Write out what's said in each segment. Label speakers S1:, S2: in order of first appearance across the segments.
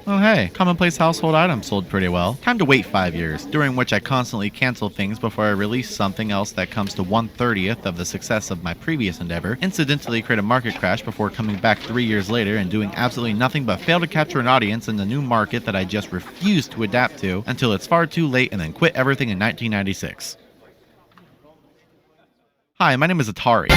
S1: Oh hey, commonplace household items sold pretty well. Time to wait 5 years, during which I constantly cancel things before I release something else that comes to 1/30th of the success of my previous endeavor, incidentally create a market crash before coming back 3 years later and doing absolutely nothing but fail to capture an audience in the new market that I just refuse to adapt to until it's far too late and then quit everything in 1996. Hi, my name is Atari.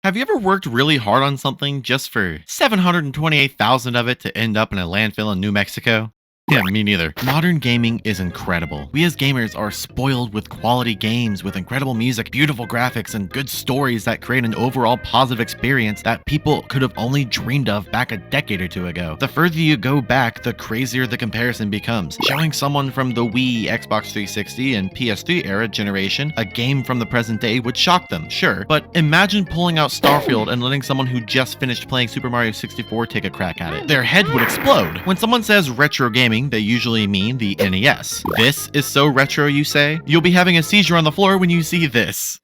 S1: Have you ever worked really hard on something just for 728,000 of it to end up in a landfill in New Mexico? Yeah, me neither. Modern gaming is incredible. We as gamers are spoiled with quality games, with incredible music, beautiful graphics, and good stories that create an overall positive experience that people could have only dreamed of back a decade or two ago. The further you go back, the crazier the comparison becomes. Showing someone from the Wii, Xbox 360, and PS3 era generation a game from the present day would shock them, sure, but imagine pulling out Starfield and letting someone who just finished playing Super Mario 64 take a crack at it. Their head would explode. When someone says retro gaming, they usually mean the NES. This is so retro, you say? You'll be having a seizure on the floor when you see this.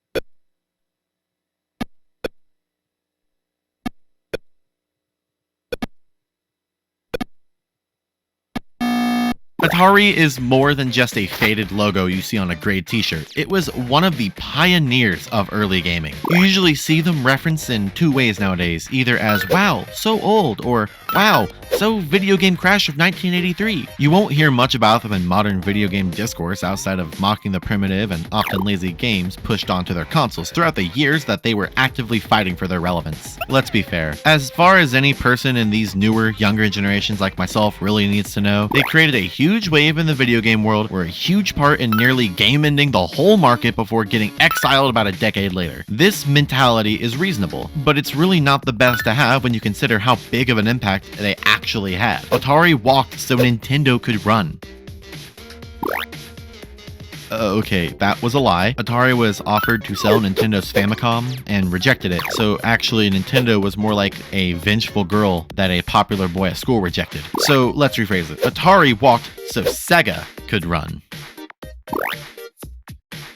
S1: Atari is more than just a faded logo you see on a gray t-shirt. It was one of the pioneers of early gaming. You usually see them referenced in two ways nowadays, either as wow, so old, or wow, so video game crash of 1983. You won't hear much about them in modern video game discourse outside of mocking the primitive and often lazy games pushed onto their consoles throughout the years that they were actively fighting for their relevance. Let's be fair. As far as any person in these newer, younger generations like myself really needs to know, they created a huge wave in the video game world, were a huge part in nearly game-ending the whole market before getting exiled about a decade later. This mentality is reasonable, but it's really not the best to have when you consider how big of an impact they actually had. Atari walked so Nintendo could run. Okay, that was a lie. Atari was offered to sell Nintendo's Famicom and rejected it. So actually, Nintendo was more like a vengeful girl that a popular boy at school rejected. So let's rephrase it. Atari walked so Sega could run.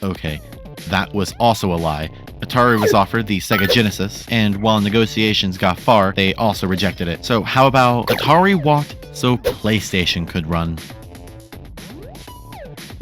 S1: Okay, that was also a lie. Atari was offered the Sega Genesis, and while negotiations got far, they also rejected it. So how about Atari walked so PlayStation could run?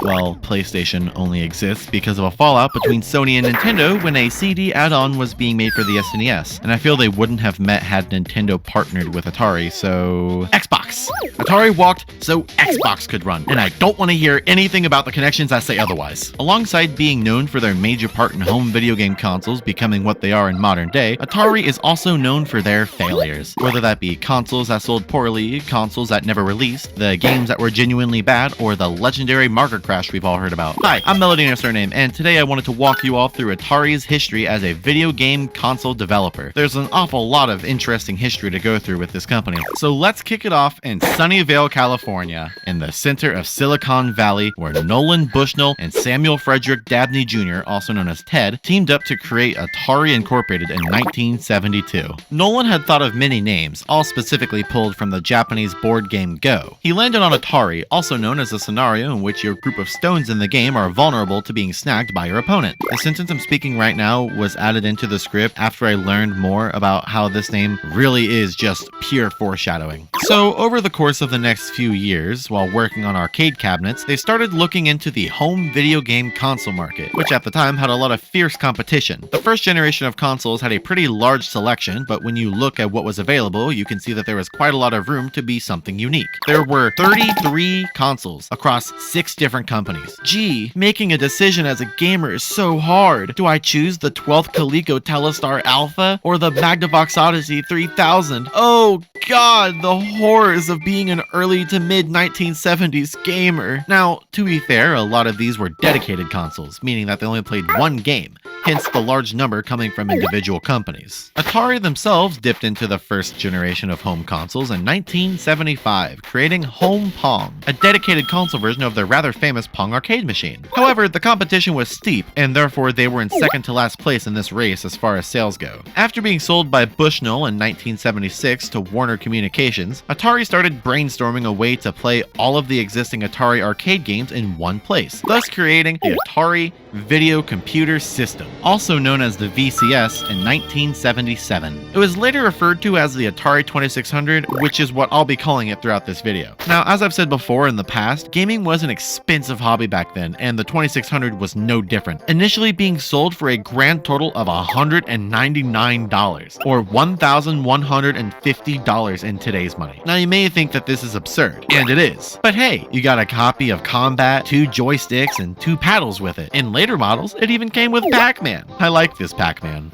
S1: Well, PlayStation only exists because of a fallout between Sony and Nintendo when a CD add-on was being made for the SNES, and I feel they wouldn't have met had Nintendo partnered with Atari, so... Xbox! Atari walked so Xbox could run, and I don't want to hear anything about the connections that say otherwise. Alongside being known for their major part in home video game consoles becoming what they are in modern day, Atari is also known for their failures. Whether that be consoles that sold poorly, consoles that never released, the games that were genuinely bad, or the legendary market crash we've all heard about. Hi, I'm Melody in a surname, and today I wanted to walk you all through Atari's history as a video game console developer. There's an awful lot of interesting history to go through with this company, so let's kick it off in Sunnyvale, California, in the center of Silicon Valley, where Nolan Bushnell and Samuel Frederick Dabney Jr., also known as Ted, teamed up to create Atari Incorporated in 1972. Nolan had thought of many names, all specifically pulled from the Japanese board game Go. He landed on Atari, also known as a scenario in which your group of stones in the game are vulnerable to being snagged by your opponent. The sentence I'm speaking right now was added into the script after I learned more about how this name really is just pure foreshadowing. So over the course of the next few years, while working on arcade cabinets, they started looking into the home video game console market, which at the time had a lot of fierce competition. The first generation of consoles had a pretty large selection, but when you look at what was available, you can see that there was quite a lot of room to be something unique. There were 33 consoles across 6 different companies. Gee, making a decision as a gamer is so hard. Do I choose the 12th Coleco Telestar Alpha or the Magnavox Odyssey 3000? Oh god, the horrors of being an early to mid 1970s gamer. Now, to be fair, a lot of these were dedicated consoles, meaning that they only played one game, hence the large number coming from individual companies. Atari themselves dipped into the first generation of home consoles in 1975, creating Home Pong, a dedicated console version of their rather famous Pong arcade machine. However, the competition was steep, and therefore they were in second to last place in this race as far as sales go. After being sold by Bushnell in 1976 to Warner Communications, Atari started brainstorming a way to play all of the existing Atari arcade games in one place, thus creating the Atari Video Computer System, also known as the VCS, in 1977. It was later referred to as the Atari 2600, which is what I'll be calling it throughout this video. Now, as I've said before in the past, gaming was an expensive hobby back then, and the 2600 was no different, initially being sold for a grand total of $199, or $1,150 in today's money. Now, you may think that this is absurd, and it is, but hey, you got a copy of Combat, 2 joysticks, and 2 paddles with it. In later models, it even came with Pac-Man. I like this Pac-Man.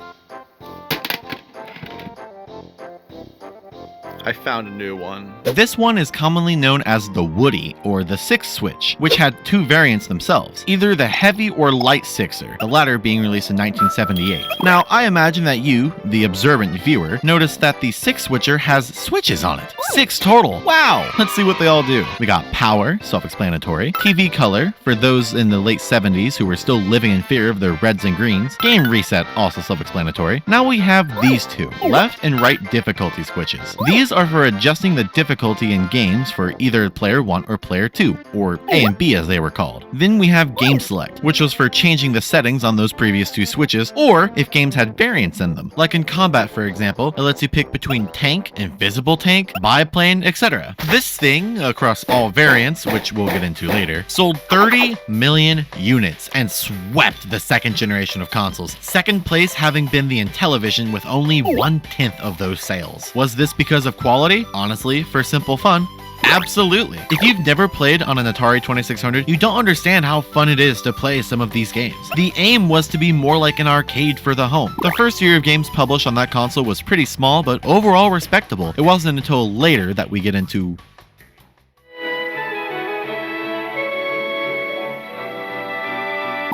S1: I found a new one. This one is commonly known as the Woody, or the 6 switch, which had 2 variants themselves, either the heavy or light 6er, the latter being released in 1978. Now, I imagine that you, the observant viewer, noticed that the 6 switcher has switches on it. 6 total! Wow! Let's see what they all do. We got power, self-explanatory, TV color, for those in the late 70s who were still living in fear of their reds and greens, game reset, also self-explanatory. Now we have these 2, left and right difficulty switches. These are for adjusting the difficulty in games for either player 1 or player 2, or A and B as they were called. Then we have Game Select, which was for changing the settings on those previous 2 switches, or if games had variants in them. Like in Combat, for example, it lets you pick between tank, invisible tank, biplane, etc. This thing, across all variants, which we'll get into later, sold 30 million units and swept the second generation of consoles, second place having been the Intellivision with only 1/10 of those sales. Was this because of quality? Honestly, for simple fun, absolutely. If you've never played on an Atari 2600, you don't understand how fun it is to play some of these games. The aim was to be more like an arcade for the home. The first year of games published on that console was pretty small, but overall respectable. It wasn't until later that we get into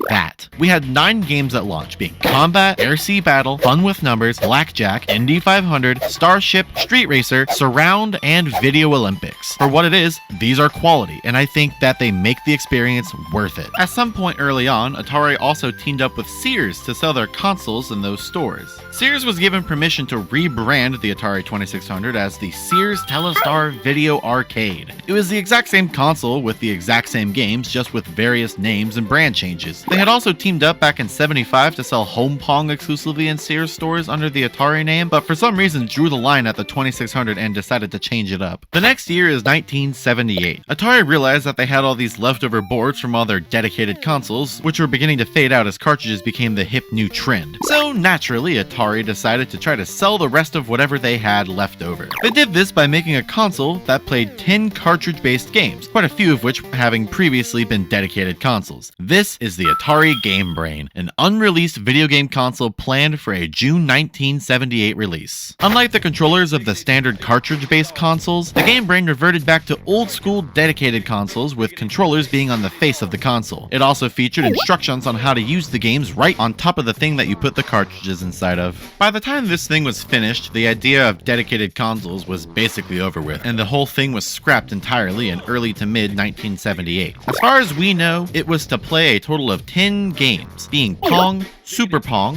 S1: that. We had 9 games at launch, being Combat, Air Sea Battle, Fun with Numbers, Blackjack, Indy 500, Starship, Street Racer, Surround, and Video Olympics. For what it is, these are quality, and I think that they make the experience worth it. At some point early on, Atari also teamed up with Sears to sell their consoles in those stores. Sears was given permission to rebrand the Atari 2600 as the Sears Telestar Video Arcade. It was the exact same console with the exact same games, just with various names and brand changes. They had also teamed up back in '75 to sell Home Pong exclusively in Sears stores under the Atari name, but for some reason drew the line at the 2600 and decided to change it up. The next year is 1978. Atari realized that they had all these leftover boards from all their dedicated consoles, which were beginning to fade out as cartridges became the hip new trend. So naturally, Atari decided to try to sell the rest of whatever they had left over. They did this by making a console that played 10 cartridge-based games, quite a few of which having previously been dedicated consoles. This is the Atari Game Brain, an unreleased video game console planned for a June 1978 release. Unlike the controllers of the standard cartridge-based consoles, the Game Brain reverted back to old-school dedicated consoles with controllers being on the face of the console. It also featured instructions on how to use the games right on top of the thing that you put the cartridges inside of. By the time this thing was finished, the idea of dedicated consoles was basically over with, and the whole thing was scrapped entirely in early to mid 1978. As far as we know, it was to play a total of 10 games, being Pong, Super Pong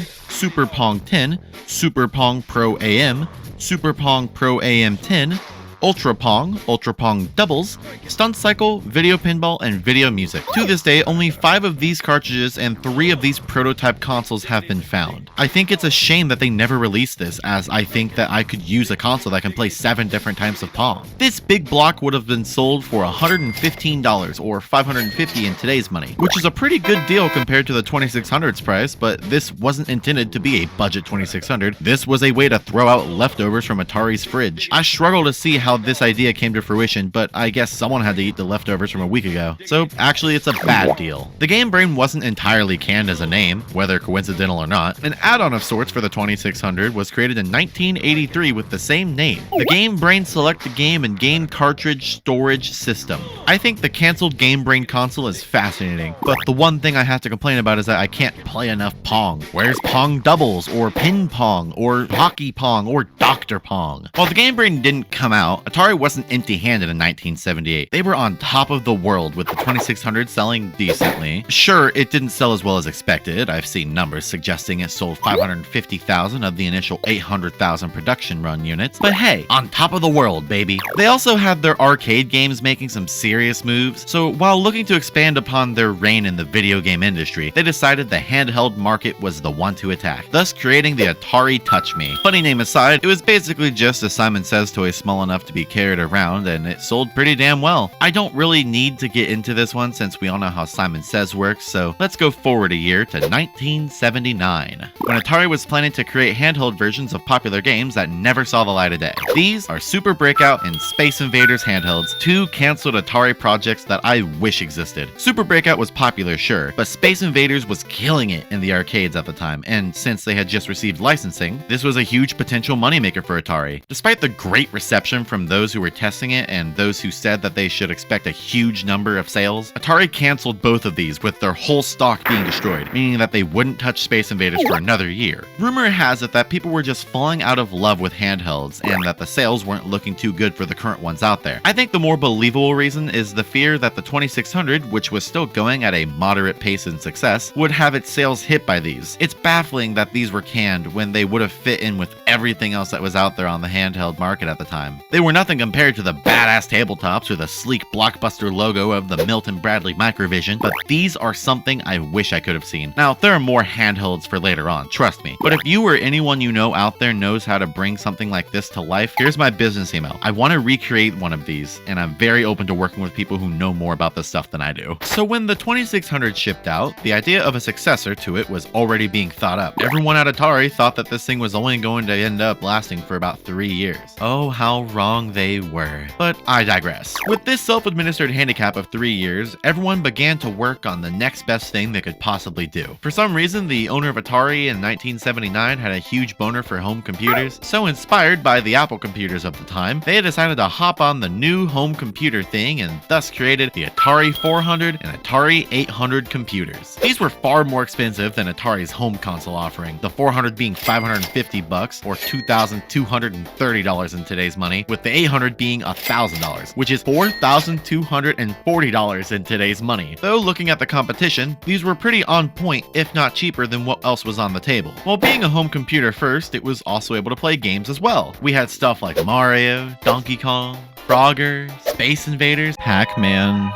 S1: 10, Super Pong Pro AM, Super Pong Pro AM 10, Ultra Pong Doubles, Stunt Cycle, Video Pinball, and Video Music. To this day, only 5 of these cartridges and 3 of these prototype consoles have been found. I think it's a shame that they never released this, as I think that I could use a console that can play 7 different types of Pong. This big block would have been sold for $115 or $550 in today's money, which is a pretty good deal compared to the 2600's price, but this wasn't intended to be a budget 2600. This was a way to throw out leftovers from Atari's fridge. I struggle to see how this idea came to fruition, but I guess someone had to eat the leftovers from a week ago. So actually, it's a bad deal. The Game Brain wasn't entirely canned as a name, whether coincidental or not. An add-on of sorts for the 2600 was created in 1983 with the same name, the Game Brain Select Game and Game Cartridge Storage System. I think the canceled Game Brain console is fascinating, but the one thing I have to complain about is that I can't play enough Pong. Where's Pong Doubles, or Pin Pong, or Hockey Pong, or Dr. Pong? While the Game Brain didn't come out, Atari wasn't empty-handed in 1978. They were on top of the world with the 2600 selling decently. Sure, it didn't sell as well as expected. I've seen numbers suggesting it sold 550,000 of the initial 800,000 production run units. But hey, on top of the world, baby. They also had their arcade games making some serious moves, so while looking to expand upon their reign in the video game industry, they decided the handheld market was the one to attack, thus creating the Atari Touch Me. Funny name aside, it was basically just a Simon Says toy small enough to be carried around, and it sold pretty damn well. I don't really need to get into this one since we all know how Simon Says works, so let's go forward a year to 1979, when Atari was planning to create handheld versions of popular games that never saw the light of day. These are Super Breakout and Space Invaders handhelds, two canceled Atari projects that I wish existed. Super Breakout was popular, sure, but Space Invaders was killing it in the arcades at the time, and since they had just received licensing, this was a huge potential moneymaker for Atari. Despite the great reception from those who were testing it and those who said that they should expect a huge number of sales, Atari canceled both of these with their whole stock being destroyed, meaning that they wouldn't touch Space Invaders for another year. Rumor has it that people were just falling out of love with handhelds and that the sales weren't looking too good for the current ones out there. I think the more believable reason is the fear that the 2600, which was still going at a moderate pace in success, would have its sales hit by these. It's baffling that these were canned when they would have fit in with everything else that was out there on the handheld market at the time. They were nothing compared to the badass tabletops or the sleek blockbuster logo of the Milton Bradley Microvision, but these are something I wish I could have seen. Now, there are more handhelds for later on, trust me, but if you or anyone you know out there knows how to bring something like this to life, here's my business email. I want to recreate one of these, and I'm very open to working with people who know more about this stuff than I do. So when the 2600 shipped out, the idea of a successor to it was already being thought up. Everyone at Atari thought that this thing was only going to end up lasting for about 3 years. Oh, how wrong they were. But I digress. With this self-administered handicap of 3 years, everyone began to work on the next best thing they could possibly do. For some reason, the owner of Atari in 1979 had a huge boner for home computers, so inspired by the Apple computers of the time, they had decided to hop on the new home computer thing and thus created the Atari 400 and Atari 800 computers. These were far more expensive than Atari's home console offering, the 400 being $550 or $2,230 in today's money, with the 800 being $1,000, which is $4,240 in today's money. Though looking at the competition, these were pretty on point, if not cheaper than what else was on the table. While being a home computer first, it was also able to play games as well. We had stuff like Mario, Donkey Kong, Frogger, Space Invaders, Pac-Man.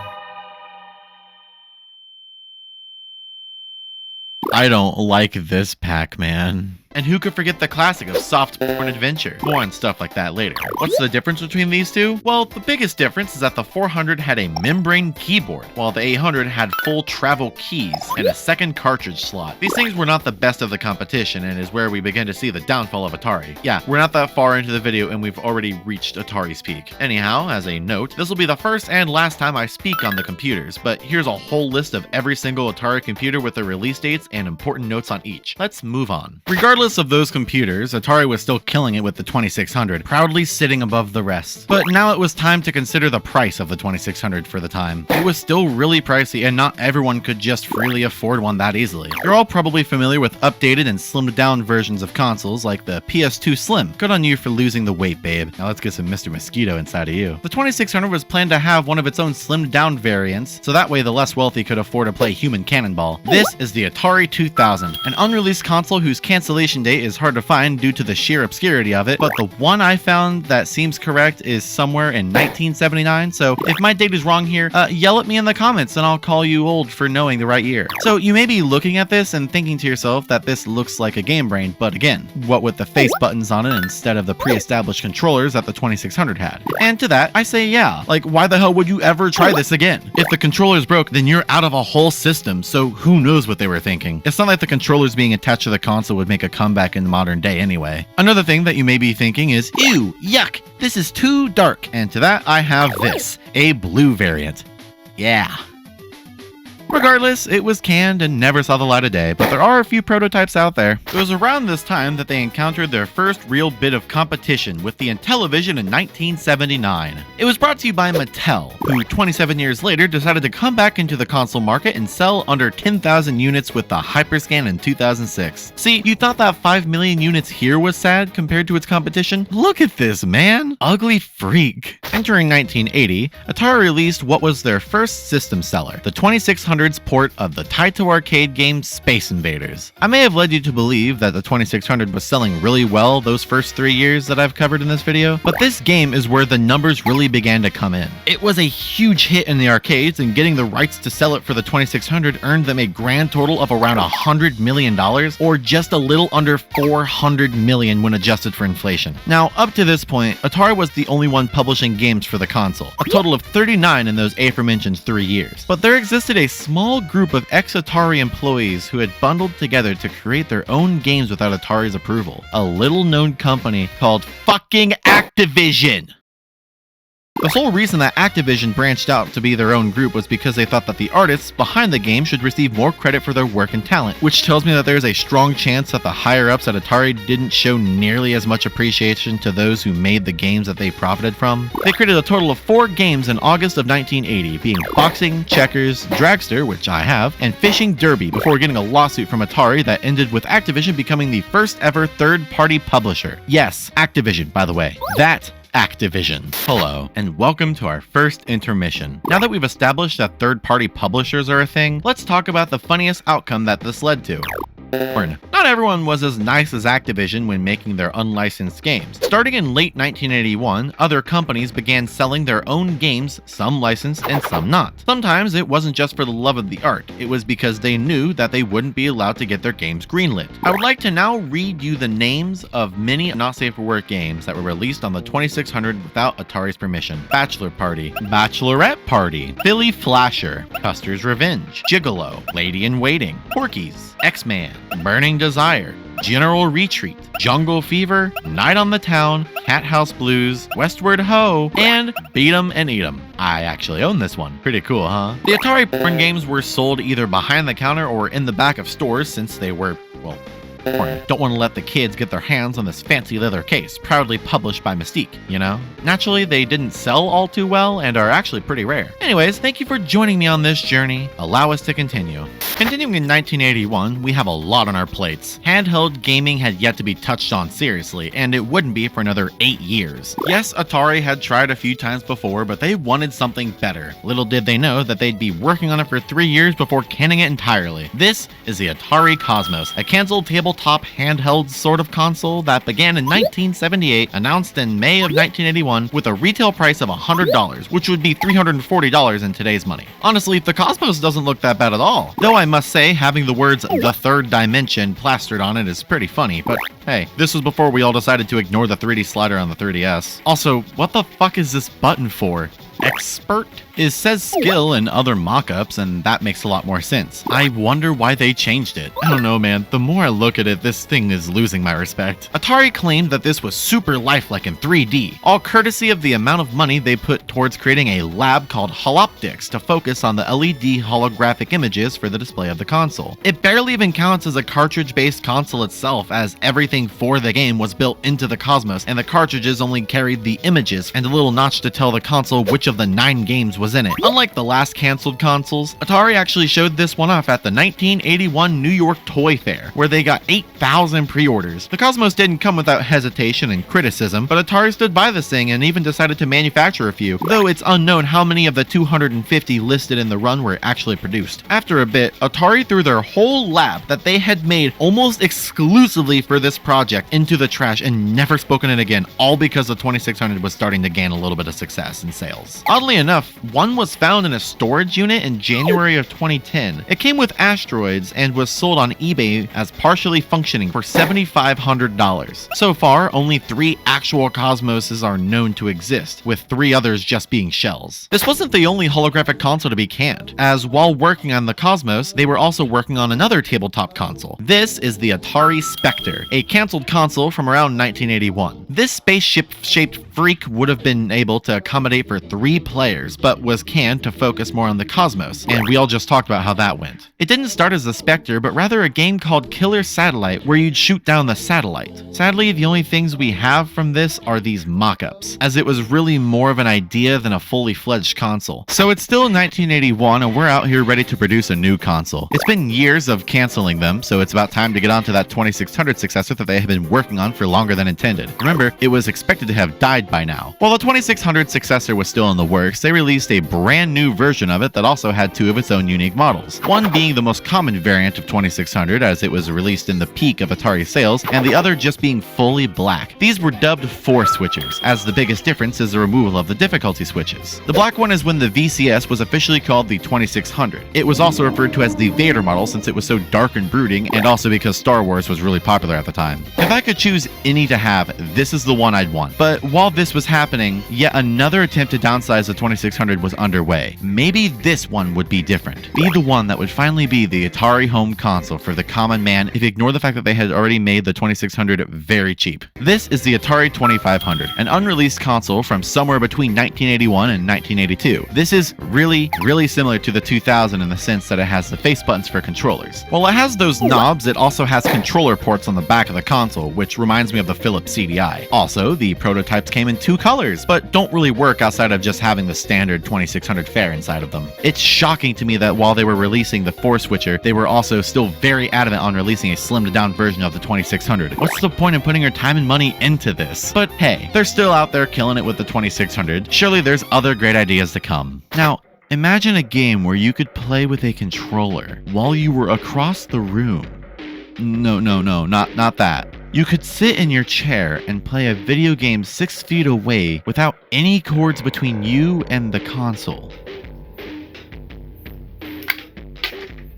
S1: I don't like this Pac-Man. And who could forget the classic of soft porn adventure? More on stuff like that later. What's the difference between these two? Well, the biggest difference is that the 400 had a membrane keyboard, while the 800 had full travel keys and a second cartridge slot. These things were not the best of the competition and is where we begin to see the downfall of Atari. Yeah, we're not that far into the video and we've already reached Atari's peak. Anyhow, as a note, this will be the first and last time I speak on the computers, but here's a whole list of every single Atari computer with their release dates and important notes on each. Let's move on. Regardless of those computers, Atari was still killing it with the 2600, proudly sitting above the rest. But now it was time to consider the price of the 2600 for the time. It was still really pricey and not everyone could just freely afford one that easily. You're all probably familiar with updated and slimmed down versions of consoles like the PS2 Slim. Good on you for losing the weight, babe. Now let's get some Mr. Mosquito inside of you. The 2600 was planned to have one of its own slimmed down variants, so that way the less wealthy could afford to play Human Cannonball. This is the Atari 2000, an unreleased console whose cancellation date is hard to find due to the sheer obscurity of it, but the one I found that seems correct is somewhere in 1979, so if my date is wrong here, yell at me in the comments and I'll call you old for knowing the right year. So you may be looking at this and thinking to yourself that this looks like a Game Brain, but again, what with the face buttons on it instead of the pre-established controllers that the 2600 had? And to that, I say yeah, like why the hell would you ever try this again? If the controller's broke, then you're out of a whole system, so who knows what they were thinking. It's not like the controllers being attached to the console would make a comeback in the modern day anyway. Another thing that you may be thinking is, ew, yuck, this is too dark. And to that, I have this, a blue variant. Yeah. Regardless, it was canned and never saw the light of day, but there are a few prototypes out there. It was around this time that they encountered their first real bit of competition with the Intellivision in 1979. It was brought to you by Mattel, who 27 years later decided to come back into the console market and sell under 10,000 units with the Hyperscan in 2006. See, you thought that 5 million units here was sad compared to its competition? Look at this, man! Ugly freak! Entering 1980, Atari released what was their first system seller, the 2600's port of the Taito arcade game Space Invaders. I may have led you to believe that the 2600 was selling really well those first 3 years that I've covered in this video, but this game is where the numbers really began to come in. It was a huge hit in the arcades, and getting the rights to sell it for the 2600 earned them a grand total of around $100 million, or just a little under $400 million when adjusted for inflation. Now, up to this point, Atari was the only one publishing games for the console, a total of 39 in those aforementioned 3 years. But there existed a small group of ex-Atari employees who had bundled together to create their own games without Atari's approval. A little-known company called fucking Activision. The sole reason that Activision branched out to be their own group was because they thought that the artists behind the game should receive more credit for their work and talent, which tells me that there's a strong chance that the higher-ups at Atari didn't show nearly as much appreciation to those who made the games that they profited from. They created a total of 4 games in August of 1980, being Boxing, Checkers, Dragster, which I have, and Fishing Derby, before getting a lawsuit from Atari that ended with Activision becoming the first ever third-party publisher. Yes, Activision, by the way. That Activision. Hello, and welcome to our first intermission. Now that we've established that third-party publishers are a thing, let's talk about the funniest outcome that this led to. Not everyone was as nice as Activision when making their unlicensed games. Starting in late 1981, other companies began selling their own games, some licensed and some not. Sometimes it wasn't just for the love of the art, it was because they knew that they wouldn't be allowed to get their games greenlit. I would like to now read you the names of many not safe for work games that were released on the 2600 without Atari's permission. Bachelor Party, Bachelorette Party, Philly Flasher, Custer's Revenge, Gigolo, Lady in Waiting, Porky's, X-Man, Burning Desire, General Retreat, Jungle Fever, Night on the Town, Cat House Blues, Westward Ho, and Beat 'em and Eat 'em. I actually own this one. Pretty cool, huh? The Atari porn games were sold either behind the counter or in the back of stores since they were, well, porn. Don't want to let the kids get their hands on this fancy leather case, proudly published by Mystique, you know? Naturally, they didn't sell all too well and are actually pretty rare. Anyways, thank you for joining me on this journey. Allow us to continue. Continuing in 1981, we have a lot on our plates. Handheld gaming had yet to be touched on seriously, and it wouldn't be for another 8 years. Yes, Atari had tried a few times before, but they wanted something better. Little did they know that they'd be working on it for 3 years before canning it entirely. This is the Atari Cosmos, a canceled tabletop handheld sort of console that began in 1978, announced in May of 1981, with a retail price of $100, which would be $340 in today's money. Honestly, the Cosmos doesn't look that bad at all. Though I must say, having the words "the third dimension" plastered on it is pretty funny, but hey, this was before we all decided to ignore the 3D slider on the 3DS. Also, what the fuck is this button for? Expert? It says skill in other mock-ups, and that makes a lot more sense. I wonder why they changed it. I don't know, man. The more I look at it, this thing is losing my respect. Atari claimed that this was super lifelike in 3D, all courtesy of the amount of money they put towards creating a lab called Holoptics to focus on the LED holographic images for the display of the console. It barely even counts as a cartridge-based console itself, as everything for the game was built into the Cosmos, and the cartridges only carried the images and a little notch to tell the console which of the 9 games was in it. Unlike the last canceled consoles, Atari actually showed this one off at the 1981 New York Toy Fair, where they got 8,000 pre-orders. The Cosmos didn't come without hesitation and criticism, but Atari stood by this thing and even decided to manufacture a few, though it's unknown how many of the 250 listed in the run were actually produced. After a bit, Atari threw their whole lab that they had made almost exclusively for this project into the trash and never spoken it again, all because the 2600 was starting to gain a little bit of success in sales. Oddly enough, one was found in a storage unit in January of 2010. It came with asteroids and was sold on eBay as partially functioning for $7,500. So far, only 3 actual Cosmoses are known to exist, with 3 others just being shells. This wasn't the only holographic console to be canned, as while working on the Cosmos, they were also working on another tabletop console. This is the Atari Spectre, a canceled console from around 1981. This spaceship-shaped Freak would have been able to accommodate for 3 players, but was canned to focus more on the Cosmos, and we all just talked about how that went. It didn't start as a Spectre, but rather a game called Killer Satellite, where you'd shoot down the satellite. Sadly, the only things we have from this are these mock-ups, as it was really more of an idea than a fully fledged console. So it's still 1981, and we're out here ready to produce a new console. It's been years of canceling them, so it's about time to get on to that 2600 successor that they have been working on for longer than intended. Remember, it was expected to have died by now. While the 2600 successor was still in the works, they released a brand new version of it that also had 2 of its own unique models. One being the most common variant of 2600, as it was released in the peak of Atari sales, and the other just being fully black. These were dubbed 4 switchers, as the biggest difference is the removal of the difficulty switches. The black one is when the VCS was officially called the 2600. It was also referred to as the Vader model since it was so dark and brooding, and also because Star Wars was really popular at the time. If I could choose any to have, this is the one I'd want. But while this was happening, yet another attempt to downsize the 2600 was underway. Maybe this one would be different. Be the one that would finally be the Atari home console for the common man if you ignore the fact that they had already made the 2600 very cheap. This is the Atari 2500, an unreleased console from somewhere between 1981 and 1982. This is really similar to the 2000 in the sense that it has the face buttons for controllers. While it has those knobs, it also has controller ports on the back of the console, which reminds me of the Philips CDI. Also, the prototypes came in 2 colors, but don't really work outside of just having the standard 2600 fare inside of them. It's shocking to me that while they were releasing the 4 switcher, they were also still very adamant on releasing a slimmed down version of the 2600. What's the point in putting your time and money into this? But hey, they're still out there killing it with the 2600. Surely there's other great ideas to come. Now, imagine a game where you could play with a controller while you were across the room. No, not that. You could sit in your chair and play a video game 6 feet away without any cords between you and the console.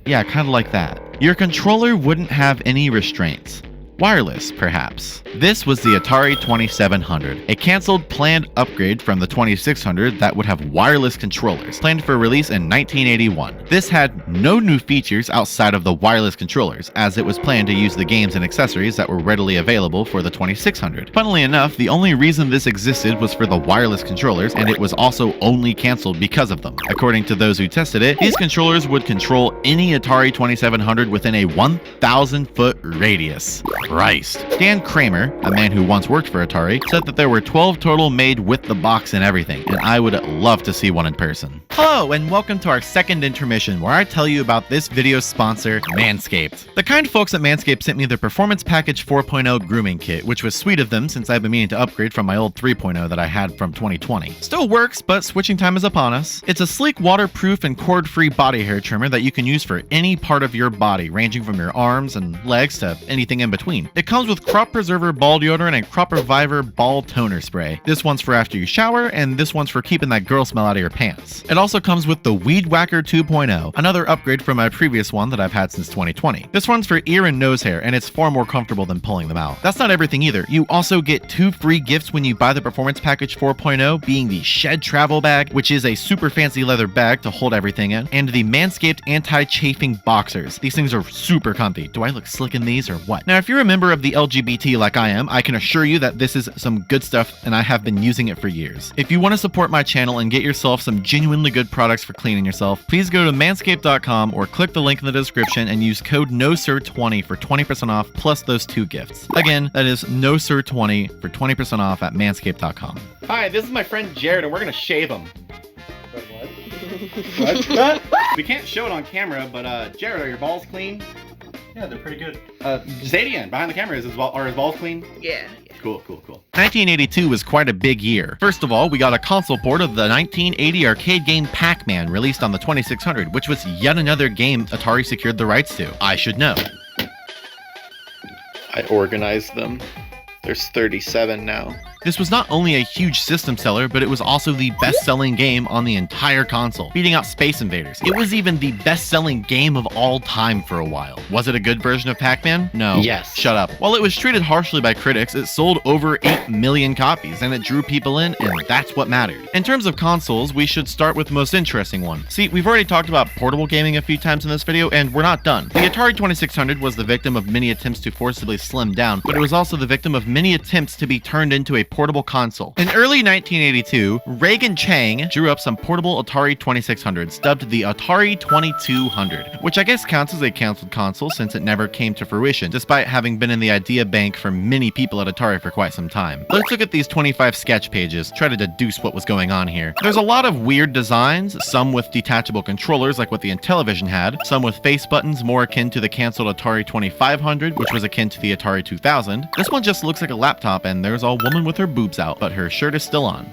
S1: Yeah, kind of like that. Your controller wouldn't have any restraints. Wireless, perhaps. This was the Atari 2700, a cancelled planned upgrade from the 2600 that would have wireless controllers, planned for release in 1981. This had no new features outside of the wireless controllers, as it was planned to use the games and accessories that were readily available for the 2600. Funnily enough, the only reason this existed was for the wireless controllers, and it was also only cancelled because of them. According to those who tested it, these controllers would control any Atari 2700 within a 1,000-foot radius. Christ. Dan Kramer, a man who once worked for Atari, said that there were 12 total made with the box and everything, and I would love to see one in person. Hello, and welcome to our second intermission, where I tell you about this video's sponsor, Manscaped. The kind folks at Manscaped sent me their Performance Package 4.0 grooming kit, which was sweet of them since I've been meaning to upgrade from my old 3.0 that I had from 2020. Still works, but switching time is upon us. It's a sleek, waterproof, and cord-free body hair trimmer that you can use for any part of your body, ranging from your arms and legs to anything in between. It comes with Crop Preserver Ball Deodorant and Crop Reviver Ball Toner Spray. This one's for after you shower, and this one's for keeping that girl smell out of your pants. It also comes with the Weed Whacker 2.0, another upgrade from my previous one that I've had since 2020. This one's for ear and nose hair, and it's far more comfortable than pulling them out. That's not everything either. You also get 2 free gifts when you buy the Performance Package 4.0, being the Shed Travel Bag, which is a super fancy leather bag to hold everything in, and the Manscaped Anti-Chafing Boxers. These things are super comfy. Do I look slick in these or what? Now, if you're a member of the LGBT like I am, I can assure you that this is some good stuff and I have been using it for years. If you want to support my channel and get yourself some genuinely good products for cleaning yourself, please go to manscaped.com or click the link in the description and use code NOSIR20 for 20% off plus those 2 gifts. Again, that is NOSIR20 for 20% off at manscaped.com. Hi, this is my friend Jared and we're gonna shave him. What? We can't show it on camera, but Jared, are your balls clean?
S2: Yeah, they're pretty good.
S1: Zadian, behind the camera, are his balls clean?
S3: Yeah.
S1: Cool. 1982 was quite a big year. First of all, we got a console port of the 1980 arcade game Pac-Man released on the 2600, which was yet another game Atari secured the rights to. I should know. I organized them. There's 37 now. This was not only a huge system seller, but it was also the best-selling game on the entire console, beating out Space Invaders. It was even the best-selling game of all time for a while. Was it a good version of Pac-Man? No. Yes. Shut up. While it was treated harshly by critics, it sold over 8 million copies, and it drew people in, and that's what mattered. In terms of consoles, we should start with the most interesting one. See, we've already talked about portable gaming a few times in this video, and we're not done. The Atari 2600 was the victim of many attempts to forcibly slim down, but it was also the victim of many attempts to be turned into a portable console. In early 1982, Reagan Chang drew up some portable Atari 2600s, dubbed the Atari 2200, which I guess counts as a canceled console since it never came to fruition, despite having been in the idea bank for many people at Atari for quite some time. Let's look at these 25 sketch pages, try to deduce what was going on here. There's a lot of weird designs, some with detachable controllers like what the Intellivision had, some with face buttons more akin to the canceled Atari 2500, which was akin to the Atari 2000. This one just looks like a laptop and there's a woman with her boobs out, but her shirt is still on.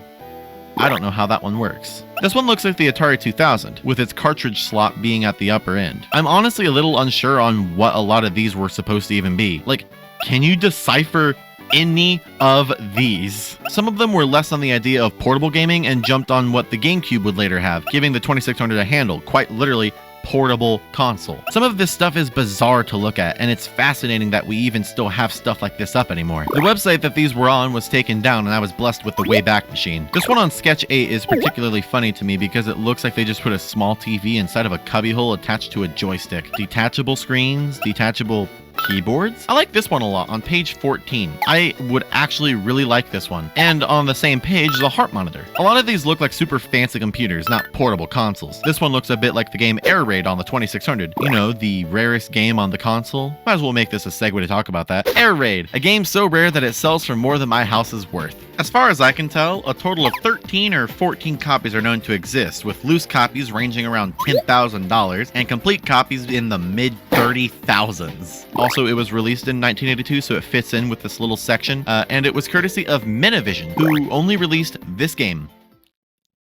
S1: I don't know how that one works. This one looks like the Atari 2000, with its cartridge slot being at the upper end. I'm honestly a little unsure on what a lot of these were supposed to even be. Like, can you decipher any of these? Some of them were less on the idea of portable gaming and jumped on what the GameCube would later have, giving the 2600 a handle, quite literally, portable console. Some of this stuff is bizarre to look at, and it's fascinating that we even still have stuff like this up anymore. The website that these were on was taken down, and I was blessed with the Wayback Machine. This one on Sketch 8 is particularly funny to me because it looks like they just put a small TV inside of a cubbyhole attached to a joystick. Detachable screens, detachable keyboards. I like this one a lot on page 14. I would actually really like this one. And on the same page is a heart monitor. A lot of these look like super fancy computers, not portable consoles. This one looks a bit like the game Air Raid on the 2600. You know, the rarest game on the console. Might as well make this a segue to talk about that. Air Raid, a game so rare that it sells for more than my house is worth. As far as I can tell, a total of 13 or 14 copies are known to exist, with loose copies ranging around $10,000 and complete copies in the mid-30,000s. Also, it was released in 1982, so it fits in with this little section, and it was courtesy of Menavision, who only released this game.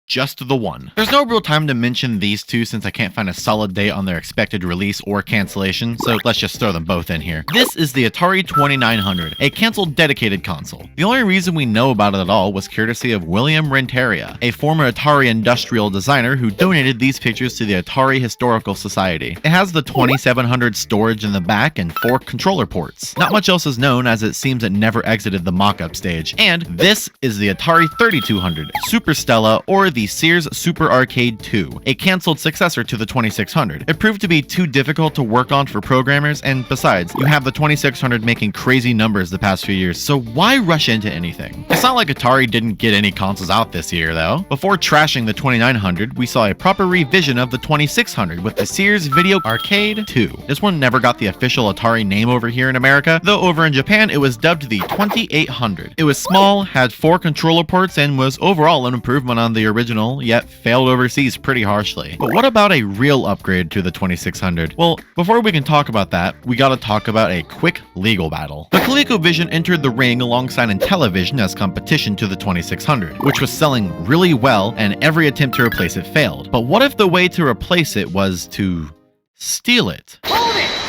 S1: Just the one. There's no real time to mention these two since I can't find a solid date on their expected release or cancellation, so let's just throw them both in here. This is the Atari 2900, a canceled dedicated console. The only reason we know about it at all was courtesy of William Renteria, a former Atari industrial designer who donated these pictures to the Atari Historical Society. It has the 2700 storage in the back and 4 controller ports. Not much else is known as it seems it never exited the mock-up stage. And this is the Atari 3200, Super Stella, or the Sears Super Arcade 2, a cancelled successor to the 2600. It proved to be too difficult to work on for programmers, and besides, you have the 2600 making crazy numbers the past few years, so why rush into anything? It's not like Atari didn't get any consoles out this year, though. Before trashing the 2900, we saw a proper revision of the 2600 with the Sears Video Arcade 2. This one never got the official Atari name over here in America, though over in Japan it was dubbed the 2800. It was small, had 4 controller ports, and was overall an improvement on the original, yet failed overseas pretty harshly. But what about a real upgrade to the 2600? Well, before we can talk about that, we gotta talk about a quick legal battle. The ColecoVision entered the ring alongside Intellivision as competition to the 2600, which was selling really well, and every attempt to replace it failed. But what if the way to replace it was to steal it?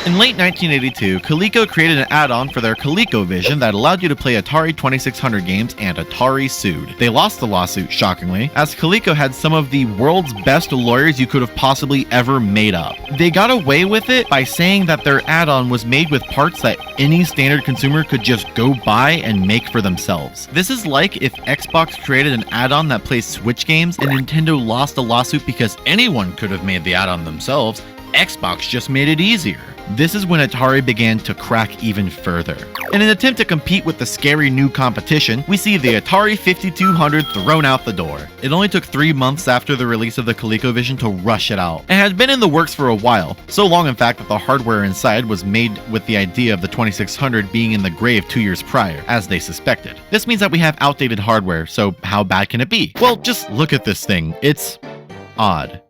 S1: In late 1982, Coleco created an add-on for their ColecoVision that allowed you to play Atari 2600 games, and Atari sued. They lost the lawsuit, shockingly, as Coleco had some of the world's best lawyers you could have possibly ever made up. They got away with it by saying that their add-on was made with parts that any standard consumer could just go buy and make for themselves. This is like if Xbox created an add-on that plays Switch games and Nintendo lost a lawsuit because anyone could have made the add-on themselves. Xbox just made it easier. This is when Atari began to crack even further. In an attempt to compete with the scary new competition, we see the Atari 5200 thrown out the door. It only took 3 months after the release of the ColecoVision to rush it out. It had been in the works for a while, so long in fact that the hardware inside was made with the idea of the 2600 being in the grave 2 years prior, as they suspected. This means that we have outdated hardware, so how bad can it be? Well, just look at this thing. It's odd.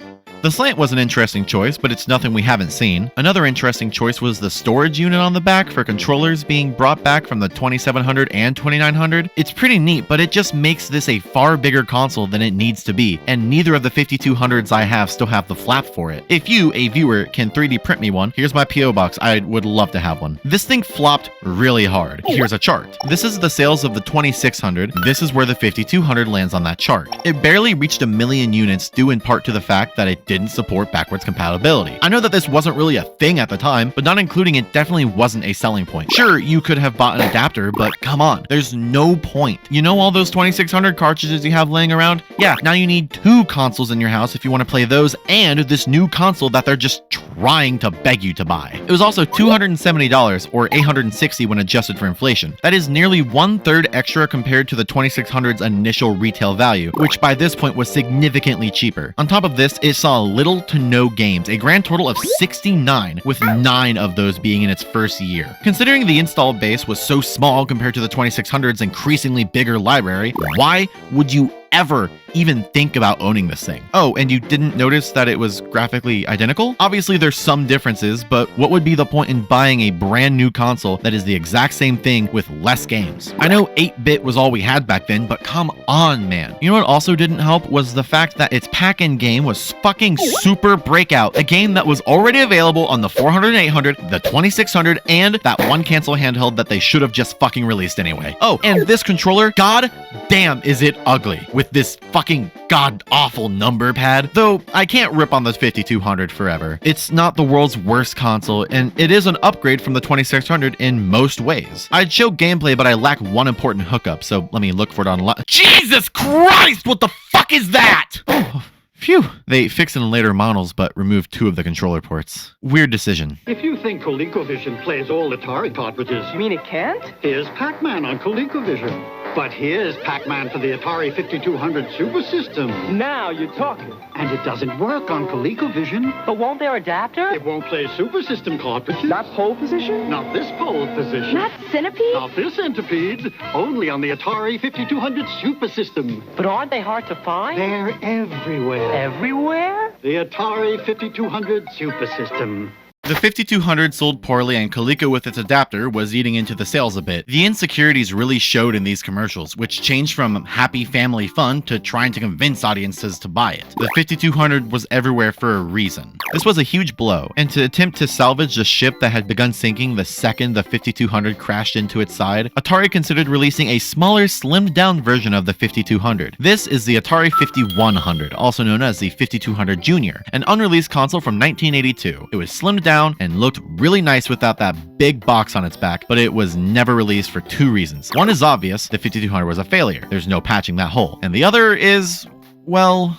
S1: The slant was an interesting choice, but it's nothing we haven't seen. Another interesting choice was the storage unit on the back for controllers being brought back from the 2700 and 2900. It's pretty neat, but it just makes this a far bigger console than it needs to be, and neither of the 5200s I have still have the flap for it. If you, a viewer, can 3D print me one, here's my PO box. I would love to have one. This thing flopped really hard. Here's a chart. This is the sales of the 2600. This is where the 5200 lands on that chart. It barely reached 1 million units due in part to the fact that it didn't support backwards compatibility. I know that this wasn't really a thing at the time, but not including it definitely wasn't a selling point. Sure, you could have bought an adapter, but come on, there's no point. You know all those 2600 cartridges you have laying around? Yeah, now you need 2 consoles in your house if you want to play those and this new console that they're just trying to beg you to buy. It was also $270 or $860 when adjusted for inflation. That is nearly 1/3 extra compared to the 2600's initial retail value, which by this point was significantly cheaper. On top of this, it saw little to no games, a grand total of 69, with 9 of those being in its first year. Considering the install base was so small compared to the 2600's increasingly bigger library, why would you ever even think about owning this thing? Oh, and you didn't notice that it was graphically identical? Obviously there's some differences, but what would be the point in buying a brand new console that is the exact same thing with less games? I know 8-bit was all we had back then, but come on, man. You know what also didn't help was the fact that its Pac-Man game was fucking Super Breakout, a game that was already available on the 400 and 800, the 2600, and that one cancel handheld that they should have just fucking released anyway. Oh, and this controller, god damn is it ugly, with this fucking god-awful number pad. Though, I can't rip on the 5200 forever. It's not the world's worst console, and it is an upgrade from the 2600 in most ways. I'd show gameplay, but I lack one important hookup, so let me look for it online. Jesus Christ! What the fuck is that? Oh, phew. They fixed it in later models, but removed 2 of the controller ports. Weird decision.
S2: If you think ColecoVision plays all Atari cartridges,
S3: You mean it can't?
S2: here's Pac-Man on ColecoVision. But here's Pac-Man for the Atari 5200 Super System.
S3: Now you're talking.
S2: And it doesn't work on ColecoVision.
S3: But won't their adapter?
S2: It won't play Super System cartridges.
S3: Not pole position?
S2: Not this pole position.
S4: Not centipede?
S2: Not this centipede. Only on the Atari 5200 Super System.
S3: But aren't they hard to find?
S2: They're everywhere.
S3: Everywhere?
S2: The Atari 5200 Super System.
S1: The 5200 sold poorly, and Coleco with its adapter was eating into the sales a bit. The insecurities really showed in these commercials, which changed from happy family fun to trying to convince audiences to buy it. The 5200 was everywhere for a reason. This was a huge blow, and to attempt to salvage the ship that had begun sinking the second the 5200 crashed into its side, Atari considered releasing a smaller, slimmed-down version of the 5200. This is the Atari 5100, also known as the 5200 Junior, an unreleased console from 1982. It was slimmed down and looked really nice without that big box on its back, but it was never released for 2 reasons. One is obvious, the 5200 was a failure. There's no patching that hole. And the other is, well,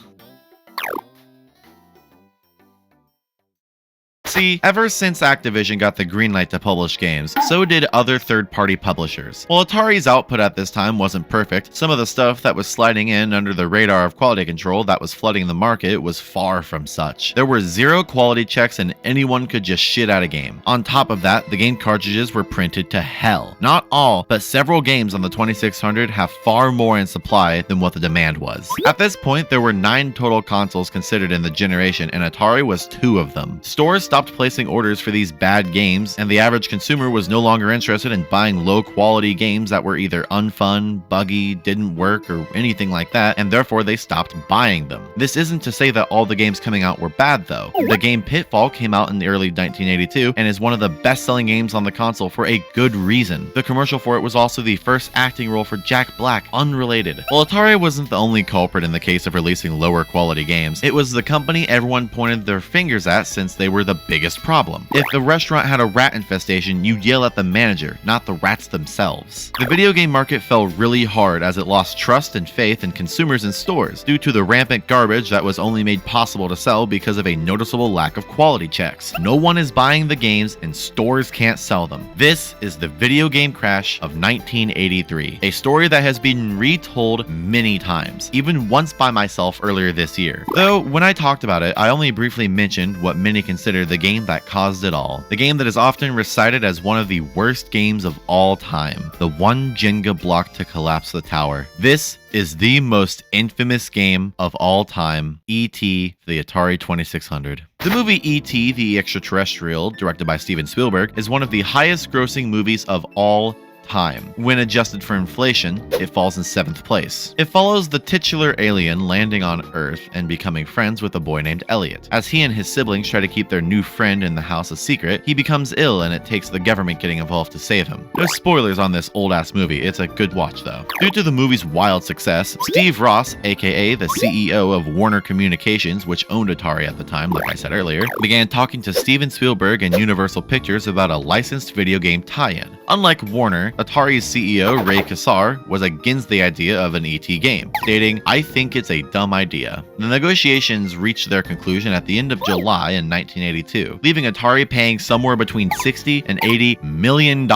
S1: see, ever since Activision got the green light to publish games, so did other third-party publishers. While Atari's output at this time wasn't perfect, some of the stuff that was sliding in under the radar of quality control that was flooding the market was far from such. There were 0 quality checks and anyone could just shit out a game. On top of that, the game cartridges were printed to hell. Not all, but several games on the 2600 have far more in supply than what the demand was. At this point, there were 9 total consoles considered in the generation, and Atari was 2 of them. Stores stopped placing orders for these bad games, and the average consumer was no longer interested in buying low-quality games that were either unfun, buggy, didn't work, or anything like that, and therefore they stopped buying them. This isn't to say that all the games coming out were bad, though. The game Pitfall came out in the early 1982 and is one of the best-selling games on the console for a good reason. The commercial for it was also the first acting role for Jack Black, unrelated. While Atari wasn't the only culprit in the case of releasing lower-quality games, it was the company everyone pointed their fingers at since they were the biggest problem. If the restaurant had a rat infestation, you'd yell at the manager, not the rats themselves. The video game market fell really hard as it lost trust and faith in consumers and stores due to the rampant garbage that was only made possible to sell because of a noticeable lack of quality checks. No one is buying the games and stores can't sell them. This is the video game crash of 1983, a story that has been retold many times, even once by myself earlier this year. Though, when I talked about it, I only briefly mentioned what many consider the game that caused it all. The game that is often recited as one of the worst games of all time. The one Jenga block to collapse the tower. This is the most infamous game of all time, E.T. the Atari 2600. The movie E.T. the Extraterrestrial, directed by Steven Spielberg, is one of the highest grossing movies of all time. When adjusted for inflation, it falls in 7th place. It follows the titular alien landing on Earth and becoming friends with a boy named Elliot. As he and his siblings try to keep their new friend in the house a secret, he becomes ill and it takes the government getting involved to save him. No spoilers on this old-ass movie, it's a good watch though. Due to the movie's wild success, Steve Ross, aka the CEO of Warner Communications, which owned Atari at the time, like I said earlier, began talking to Steven Spielberg and Universal Pictures about a licensed video game tie-in. Unlike Warner, Atari's CEO, Ray Kassar, was against the idea of an ET game, stating, "I think it's a dumb idea." The negotiations reached their conclusion at the end of July in 1982, leaving Atari paying somewhere between $60 and $80 million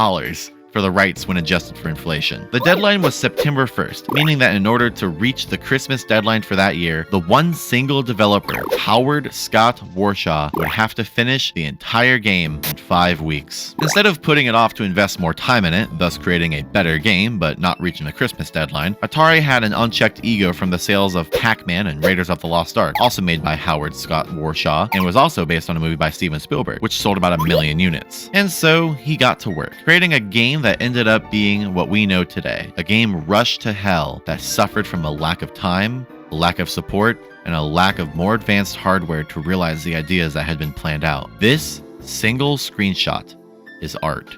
S1: for the rights when adjusted for inflation. The deadline was September 1st, meaning that in order to reach the Christmas deadline for that year, the one single developer, Howard Scott Warshaw, would have to finish the entire game in 5 weeks. Instead of putting it off to invest more time in it, thus creating a better game but not reaching the Christmas deadline, Atari had an unchecked ego from the sales of Pac-Man and Raiders of the Lost Ark, also made by Howard Scott Warshaw, and was also based on a movie by Steven Spielberg, which sold about 1 million units. And so he got to work, creating a game that ended up being what we know today. A game rushed to hell that suffered from a lack of time, a lack of support, and a lack of more advanced hardware to realize the ideas that had been planned out. This single screenshot is art.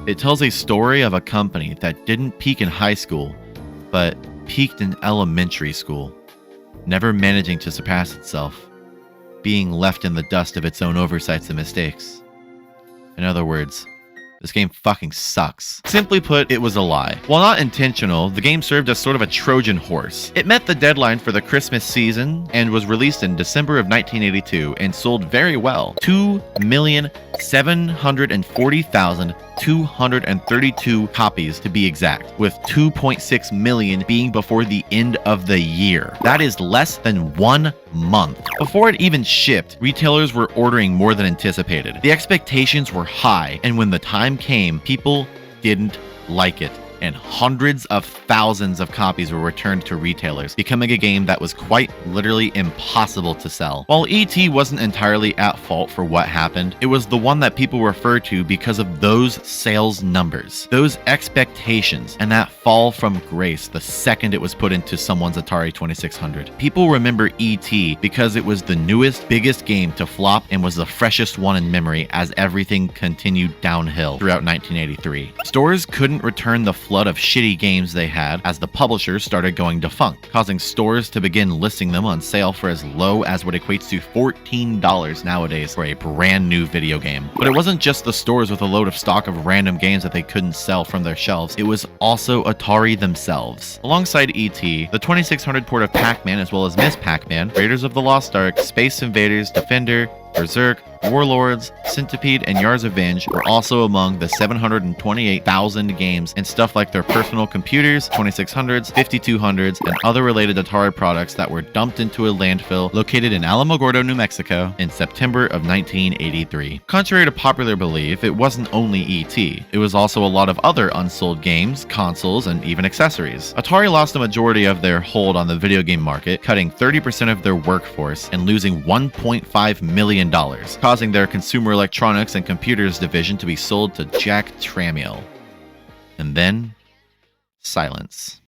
S1: It tells a story of a company that didn't peak in high school, but peaked in elementary school, never managing to surpass itself, being left in the dust of its own oversights and mistakes. In other words, this game fucking sucks. Simply put, it was a lie. While not intentional, the game served as sort of a Trojan horse. It met the deadline for the Christmas season and was released in December of 1982 and sold very well. 2,740,232 copies to be exact, with 2.6 million being before the end of the year. That is less than 1 month. Before it even shipped, retailers were ordering more than anticipated. The expectations were high, and when the time came, people didn't like it, and hundreds of thousands of copies were returned to retailers, becoming a game that was quite literally impossible to sell. While ET wasn't entirely at fault for what happened, it was the one that people refer to because of those sales numbers, those expectations, and that fall from grace the second it was put into someone's Atari 2600. People remember ET because it was the newest, biggest game to flop and was the freshest one in memory as everything continued downhill throughout 1983. Stores couldn't return the flood of shitty games they had as the publishers started going defunct, causing stores to begin listing them on sale for as low as what equates to $14 nowadays for a brand new video game. But it wasn't just the stores with a load of stock of random games that they couldn't sell from their shelves, it was also Atari themselves. Alongside ET, the 2600 port of Pac-Man as well as Miss Pac-Man, Raiders of the Lost Ark, Space Invaders, Defender, Berserk, Warlords, Centipede, and Yar's Revenge were also among the 728,000 games and stuff like their personal computers, 2600s, 5200s, and other related Atari products that were dumped into a landfill located in Alamogordo, New Mexico in September of 1983. Contrary to popular belief, it wasn't only ET. It was also a lot of other unsold games, consoles, and even accessories. Atari lost a majority of their hold on the video game market, cutting 30% of their workforce and losing $1.5 million, causing their consumer electronics and computers division to be sold to Jack Tramiel. And then, silence.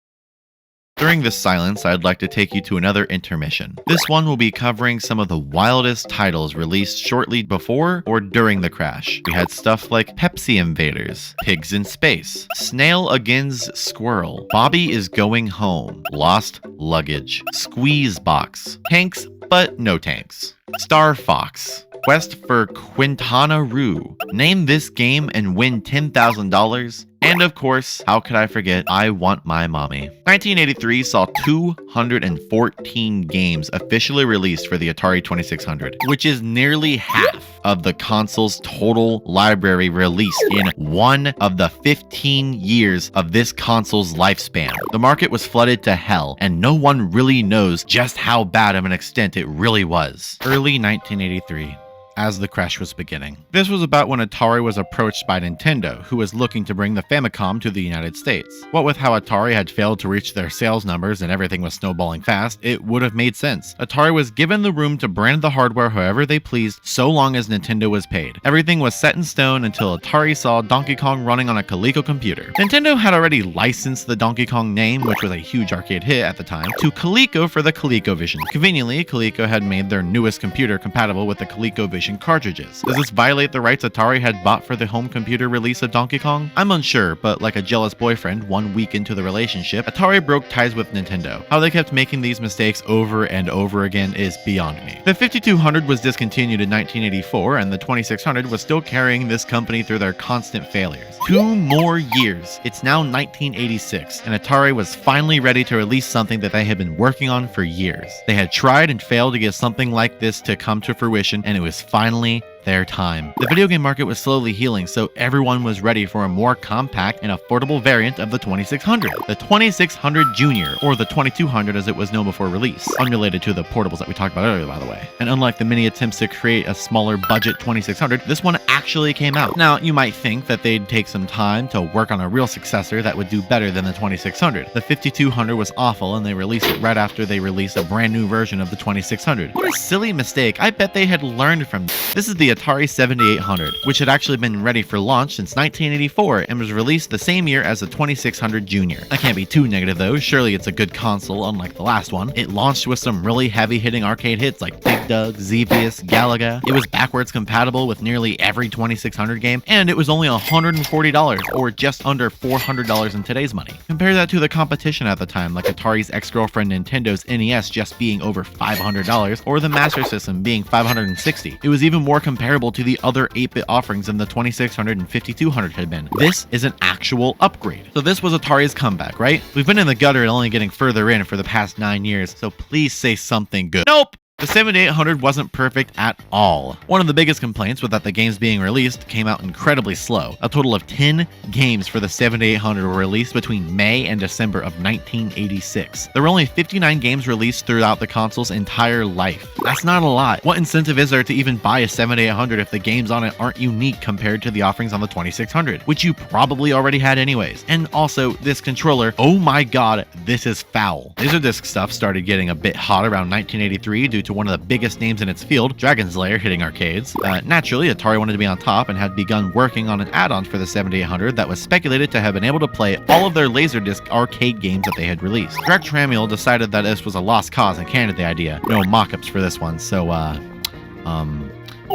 S1: During this silence, I'd like to take you to another intermission. This one will be covering some of the wildest titles released shortly before or during the crash. We had stuff like Pepsi Invaders, Pigs in Space, Snail Against Squirrel, Bobby is Going Home, Lost Luggage, Squeeze Box, Tanks but No Tanks, Star Fox, Quest for Quintana Roo, Name This Game and Win $10,000, and of course, how could I forget I Want My Mommy. 1983 saw 214 games officially released for the Atari 2600, which is nearly half of the console's total library released in one of the 15 years of this console's lifespan. The market was flooded to hell, and no one really knows just how bad of an extent it really was. Early 1983. As the crash was beginning. This was about when Atari was approached by Nintendo, who was looking to bring the Famicom to the United States. What with how Atari had failed to reach their sales numbers and everything was snowballing fast, it would have made sense. Atari was given the room to brand the hardware however they pleased, so long as Nintendo was paid. Everything was set in stone until Atari saw Donkey Kong running on a Coleco computer. Nintendo had already licensed the Donkey Kong name, which was a huge arcade hit at the time, to Coleco for the ColecoVision. Conveniently, Coleco had made their newest computer compatible with the ColecoVision PlayStation cartridges. Does this violate the rights Atari had bought for the home computer release of Donkey Kong? I'm unsure, but like a jealous boyfriend, 1 week into the relationship, Atari broke ties with Nintendo. How they kept making these mistakes over and over again is beyond me. The 5200 was discontinued in 1984, and the 2600 was still carrying this company through their constant failures. 2 more years. It's now 1986, and Atari was finally ready to release something that they had been working on for years. They had tried and failed to get something like this to come to fruition, and it was finally their time. The video game market was slowly healing, so everyone was ready for a more compact and affordable variant of the 2600. The 2600 Junior, or the 2200 as it was known before release, unrelated to the portables that we talked about earlier, by the way. And unlike the many attempts to create a smaller budget 2600, this one actually came out. Now, you might think that they'd take some time to work on a real successor that would do better than the 2600. The 5200 was awful, and they released it right after they released a brand new version of the 2600. What a silly mistake. I bet they had learned from this. This is the Atari 7800, which had actually been ready for launch since 1984 and was released the same year as the 2600 Junior. I can't be too negative though, surely it's a good console unlike the last one. It launched with some really heavy-hitting arcade hits like Dig Dug, Xevious, Galaga. It was backwards compatible with nearly every 2600 game, and it was only $140, or just under $400 in today's money. Compare that to the competition at the time, like Atari's ex-girlfriend Nintendo's NES just being over $500, or the Master System being $560. It was even more comparable to the other 8-bit offerings than the 2600 and 5200 had been. This is an actual upgrade. So this was Atari's comeback, right? We've been in the gutter and only getting further in for the past 9 years, so please say something good. Nope! The 7800 wasn't perfect at all. One of the biggest complaints was that the games being released came out incredibly slow. A total of 10 games for the 7800 were released between May and December of 1986. There were only 59 games released throughout the console's entire life. That's not a lot. What incentive is there to even buy a 7800 if the games on it aren't unique compared to the offerings on the 2600, which you probably already had anyways? And also, this controller, oh my god, this is foul. Laserdisc stuff started getting a bit hot around 1983 due to one of the biggest names in its field, Dragon's Lair, hitting arcades. Naturally, Atari wanted to be on top and had begun working on an add-on for the 7800 that was speculated to have been able to play all of their Laserdisc arcade games that they had released. Greg Tramiel decided that this was a lost cause and canned the idea. No mock-ups for this one, so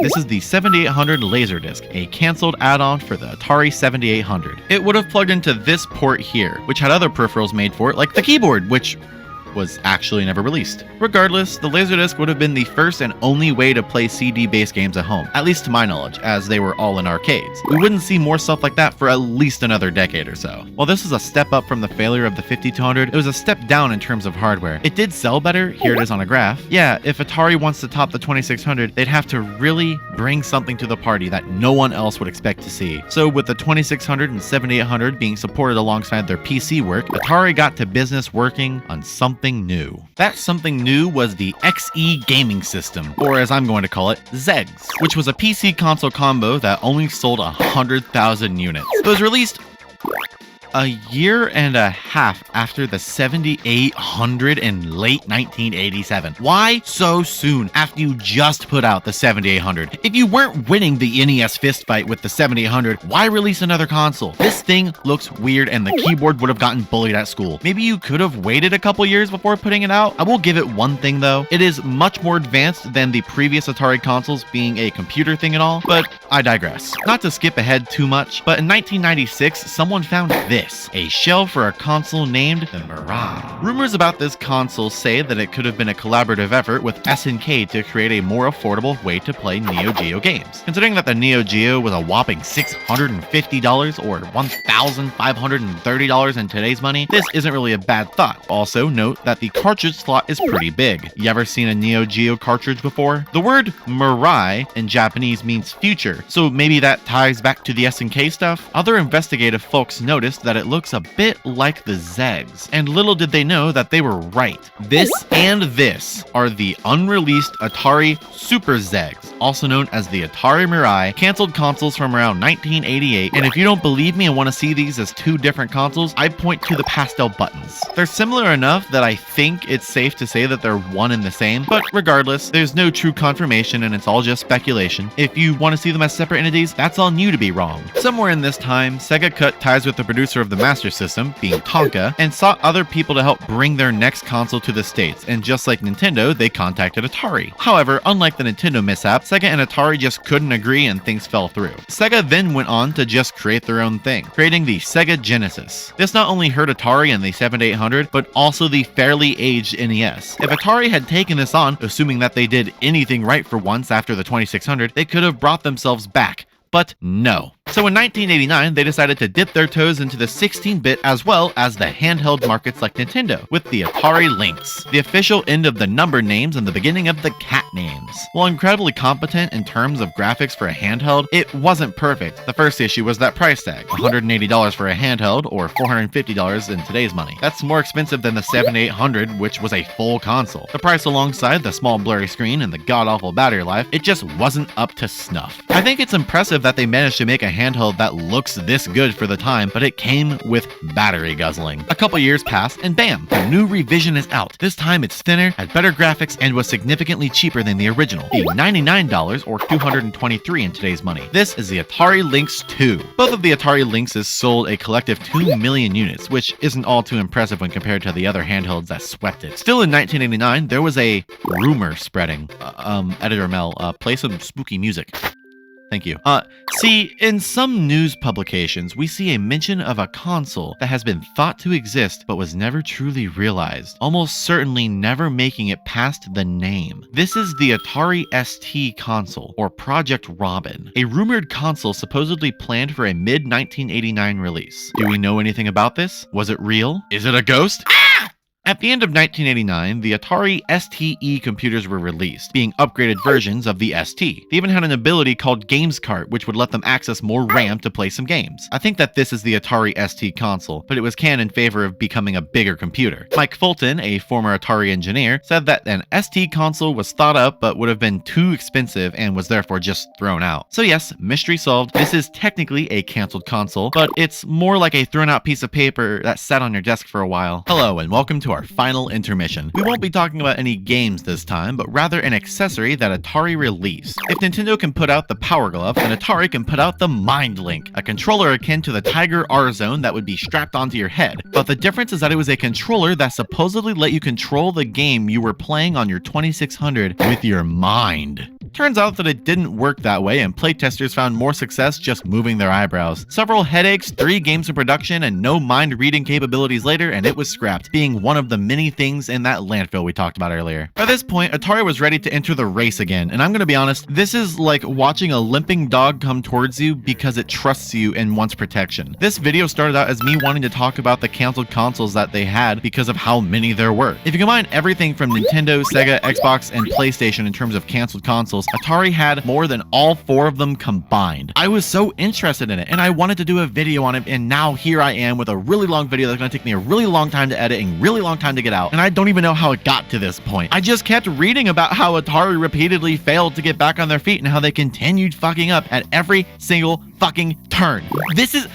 S1: this is the 7800 Laserdisc, a cancelled add-on for the Atari 7800. It would have plugged into this port here, which had other peripherals made for it, like the keyboard, which was actually never released. Regardless, the Laserdisc would have been the first and only way to play CD-based games at home, at least to my knowledge, as they were all in arcades. We wouldn't see more stuff like that for at least another decade or so. While this was a step up from the failure of the 5200, it was a step down in terms of hardware. It did sell better, here it is on a graph. Yeah, if Atari wants to top the 2600, they'd have to really bring something to the party that no one else would expect to see. So with the 2600 and 7800 being supported alongside their PC work, Atari got to business working on something new. That something new was the XE gaming system, or as I'm going to call it, ZEGS, which was a PC console combo that only sold 100,000 units. It was released a year and a half after the 7800 in late 1987. Why so soon after you just put out the 7800? If you weren't winning the NES fistfight with the 7800, why release another console? This thing looks weird and the keyboard would have gotten bullied at school. Maybe you could have waited a couple years before putting it out. I will give it one thing though. It is much more advanced than the previous Atari consoles being a computer thing and all, but I digress. Not to skip ahead too much, but in 1996, someone found this. A shell for a console named the Mirai. Rumors about this console say that it could have been a collaborative effort with SNK to create a more affordable way to play Neo Geo games. Considering that the Neo Geo was a whopping $650 or $1,530 in today's money, this isn't really a bad thought. Also note that the cartridge slot is pretty big. You ever seen a Neo Geo cartridge before? The word Mirai in Japanese means future, so maybe that ties back to the SNK stuff. Other investigative folks noticed that it looks a bit like the ZEGS, and little did they know that they were right. This and this are the unreleased Atari Super ZEGS, also known as the Atari Mirai, canceled consoles from around 1988, and if you don't believe me and want to see these as two different consoles, I point to the pastel buttons. They're similar enough that I think it's safe to say that they're one and the same, but regardless, there's no true confirmation and it's all just speculation. If you want to see them as separate entities, that's on you to be wrong. Somewhere in this time, Sega cut ties with the producer of the Master System, being Tonka, and sought other people to help bring their next console to the States, and just like Nintendo, they contacted Atari. However, unlike the Nintendo mishap, Sega and Atari just couldn't agree and things fell through. Sega then went on to just create their own thing, creating the Sega Genesis. This not only hurt Atari and the 7800, but also the fairly aged NES. If Atari had taken this on, assuming that they did anything right for once after the 2600, they could have brought themselves back. But no. So in 1989, they decided to dip their toes into the 16-bit as well as the handheld markets like Nintendo, with the Atari Lynx, the official end of the number names and the beginning of the cat names. While incredibly competent in terms of graphics for a handheld, it wasn't perfect. The first issue was that price tag, $180 for a handheld, or $450 in today's money. That's more expensive than the 7800, which was a full console. The price alongside the small blurry screen and the god-awful battery life, it just wasn't up to snuff. I think it's impressive that they managed to make a handheld that looks this good for the time, but it came with battery guzzling. A couple years passed and bam, a new revision is out. This time it's thinner, had better graphics, and was significantly cheaper than the original, being $99 or $223 in today's money. This is the Atari Lynx 2. Both of the Atari Lynxes sold a collective 2 million units, which isn't all too impressive when compared to the other handhelds that swept it. Still in 1989, there was a rumor spreading. Editor Mel, play some spooky music. Thank you. See, in some news publications, we see a mention of a console that has been thought to exist but was never truly realized, almost certainly never making it past the name. This is the Atari ST console, or Project Robin, a rumored console supposedly planned for a mid-1989 release. Do we know anything about this? Was it real? Is it a ghost? At the end of 1989, the Atari STE computers were released, being upgraded versions of the ST. They even had an ability called Games Kart, which would let them access more RAM to play some games. I think that this is the Atari ST console, but it was canned in favor of becoming a bigger computer. Mike Fulton, a former Atari engineer, said that an ST console was thought up but would have been too expensive and was therefore just thrown out. So yes, mystery solved. This is technically a canceled console, but it's more like a thrown out piece of paper that sat on your desk for a while. Hello and welcome to our final intermission. We won't be talking about any games this time, but rather an accessory that Atari released. If Nintendo can put out the Power Glove, then Atari can put out the Mind Link, a controller akin to the Tiger R-Zone that would be strapped onto your head. But the difference is that it was a controller that supposedly let you control the game you were playing on your 2600 with your mind. Turns out that it didn't work that way, and playtesters found more success just moving their eyebrows. Several headaches, 3 games in production, and no mind-reading capabilities later, and it was scrapped, being one of the many things in that landfill we talked about earlier. By this point, Atari was ready to enter the race again, and I'm gonna be honest, this is like watching a limping dog come towards you because it trusts you and wants protection. This video started out as me wanting to talk about the canceled consoles that they had because of how many there were. If you combine everything from Nintendo, Sega, Xbox, and PlayStation in terms of canceled consoles, Atari had more than all 4 of them combined. I was so interested in it, and I wanted to do a video on it, and now here I am with a really long video that's gonna take me a really long time to edit and really long time to get out, and I don't even know how it got to this point. I just kept reading about how Atari repeatedly failed to get back on their feet and how they continued fucking up at every single fucking turn. This is...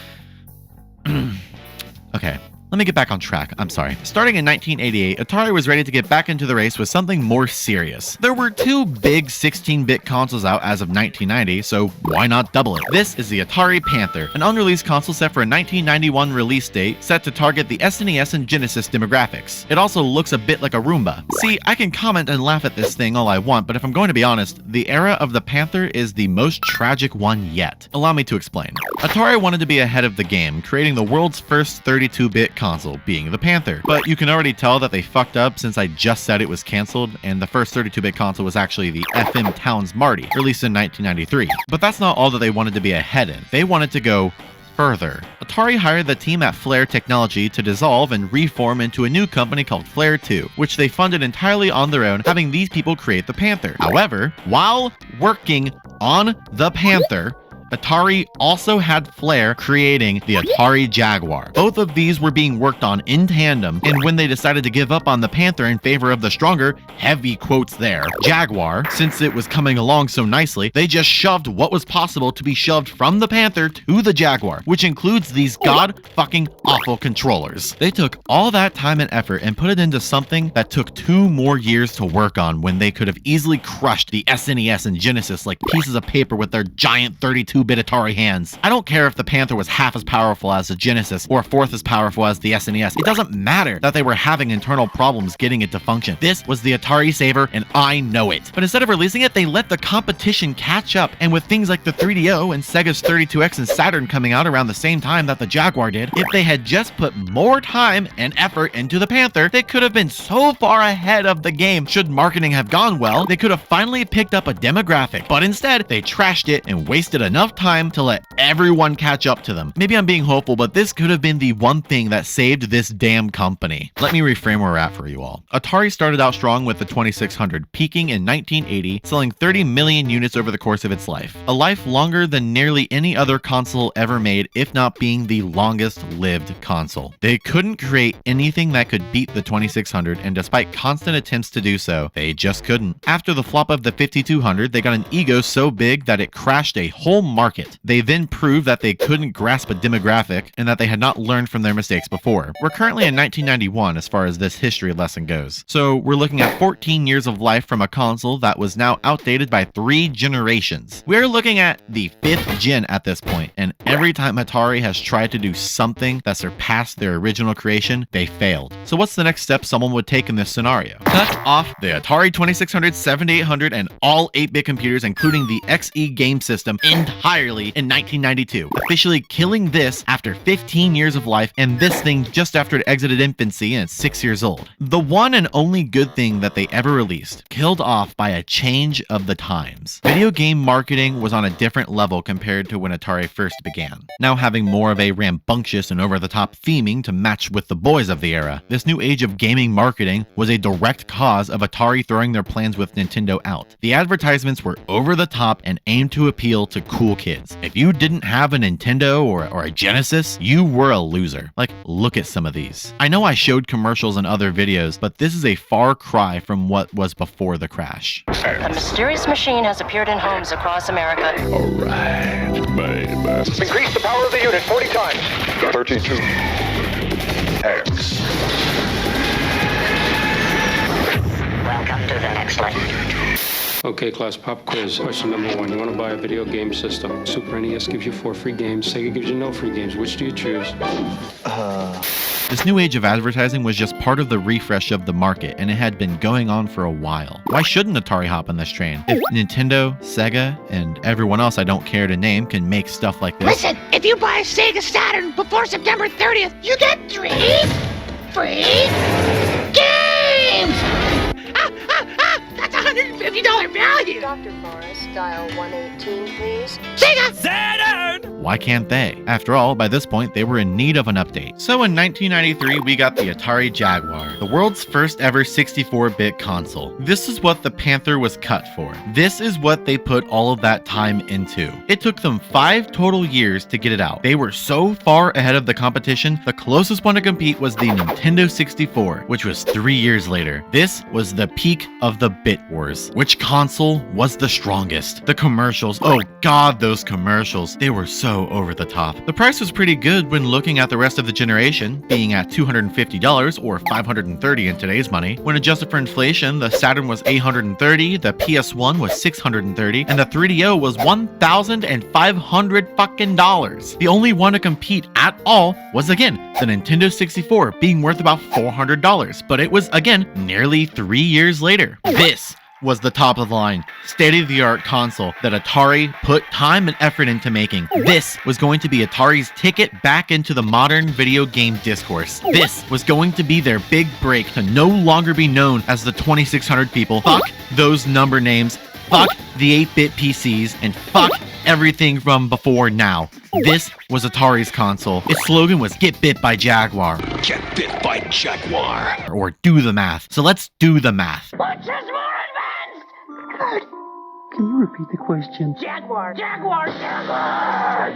S1: Okay. Let me get back on track. I'm sorry. Starting in 1988, Atari was ready to get back into the race with something more serious. There were 2 big 16-bit consoles out as of 1990, so why not double it? This is the Atari Panther, an unreleased console set for a 1991 release date set to target the SNES and Genesis demographics. It also looks a bit like a Roomba. See, I can comment and laugh at this thing all I want, but if I'm going to be honest, the era of the Panther is the most tragic one yet. Allow me to explain. Atari wanted to be ahead of the game, creating the world's first 32-bit console, being the Panther. But you can already tell that they fucked up since I just said it was canceled, and the first 32-bit console was actually the FM Towns Marty, released in 1993. But that's not all that they wanted to be ahead in. They wanted to go further. Atari hired the team at Flare Technology to dissolve and reform into a new company called Flare 2, which they funded entirely on their own, having these people create the Panther. However, while working on the Panther, Atari also had Flare creating the Atari Jaguar. Both of these were being worked on in tandem, and when they decided to give up on the Panther in favor of the stronger, heavy quotes there, Jaguar, since it was coming along so nicely, they just shoved what was possible to be shoved from the Panther to the Jaguar, which includes these god-fucking awful controllers. They took all that time and effort and put it into something that took 2 more years to work on when they could have easily crushed the SNES and Genesis like pieces of paper with their giant 32 32-bit Atari hands. I don't care if the Panther was half as powerful as the Genesis or a fourth as powerful as the SNES. It doesn't matter that they were having internal problems getting it to function. This was the Atari saver, and I know it. But instead of releasing it, they let the competition catch up, and with things like the 3DO and Sega's 32X and Saturn coming out around the same time that the Jaguar did, if they had just put more time and effort into the Panther, they could have been so far ahead of the game. Should marketing have gone well, they could have finally picked up a demographic, but instead, they trashed it and wasted enough time to let everyone catch up to them. Maybe I'm being hopeful, but this could have been the one thing that saved this damn company. Let me reframe where we're at for you all. Atari started out strong with the 2600, peaking in 1980, selling 30 million units over the course of its life. A life longer than nearly any other console ever made, if not being the longest lived console. They couldn't create anything that could beat the 2600, and despite constant attempts to do so, they just couldn't. After the flop of the 5200, they got an ego so big that it crashed a whole market. They then proved that they couldn't grasp a demographic and that they had not learned from their mistakes before. We're currently in 1991 as far as this history lesson goes. So we're looking at 14 years of life from a console that was now outdated by 3 generations. We're looking at the 5th gen at this point, and every time Atari has tried to do something that surpassed their original creation, they failed. So what's the next step someone would take in this scenario? Cut off the Atari 2600, 7800, and all 8-bit computers, including the XE game system, entirely in 1992, officially killing this after 15 years of life, and this thing just after it exited infancy and it's 6 years old. The one and only good thing that they ever released, killed off by a change of the times. Video game marketing was on a different level compared to when Atari first began, now having more of a rambunctious and over-the-top theming to match with the boys of the era. This new age of gaming marketing was a direct cause of Atari throwing their plans with Nintendo out. The advertisements were over the top and aimed to appeal to cool kids. If you didn't have a Nintendo or a Genesis, you were a loser. Like, look at some of these. I know I showed commercials in other videos, but this is a far cry from what was before the crash.
S4: A mysterious machine has appeared in homes across America.
S5: Alright, baby.
S6: Increase the power of the unit 40 times.
S5: 32. X.
S4: Welcome to the next life.
S7: Okay, class, pop quiz. Question number 1. You want to buy a video game system. Super NES gives you 4 free games. Sega gives you no free games. Which do you choose?
S1: This new age of advertising was just part of the refresh of the market, and it had been going on for a while. Why shouldn't Atari hop on this train? If Nintendo, Sega, and everyone else I don't care to name can make stuff like this.
S8: Listen, if you buy a Sega Saturn before September 30th, you get 3 free games! That's $150 value!
S4: Dr. Morris, dial 118, please.
S8: Sega!
S1: Saturn! Why can't they? After all, by this point, they were in need of an update. So in 1993, we got the Atari Jaguar, the world's first ever 64-bit console. This is what the Panther was cut for. This is what they put all of that time into. It took them 5 total years to get it out. They were so far ahead of the competition, the closest one to compete was the Nintendo 64, which was 3 years later. This was the peak of the Bit Wars. Which console was the strongest? The commercials. Oh god, those commercials. They were so over the top. The price was pretty good when looking at the rest of the generation, being at $250 or $530 in today's money. When adjusted for inflation, the Saturn was $830, the PS1 was $630, and the 3DO was $1,500 fucking dollars. The only one to compete at all was again the Nintendo 64, being worth about $400, but it was again nearly 3 years later. This was the top of the line, state-of-the-art console that Atari put time and effort into making. This was going to be Atari's ticket back into the modern video game discourse. This was going to be their big break to no longer be known as the 2600 people. Fuck those number names, fuck the 8-bit PCs, and fuck everything from before now. This was Atari's console. Its slogan was "Get bit by Jaguar."
S5: Get bit by Jaguar.
S1: Or do the math. So let's do the math.
S8: Which is more advanced?
S3: Can you repeat the question?
S8: Jaguar! Jaguar! Jaguar!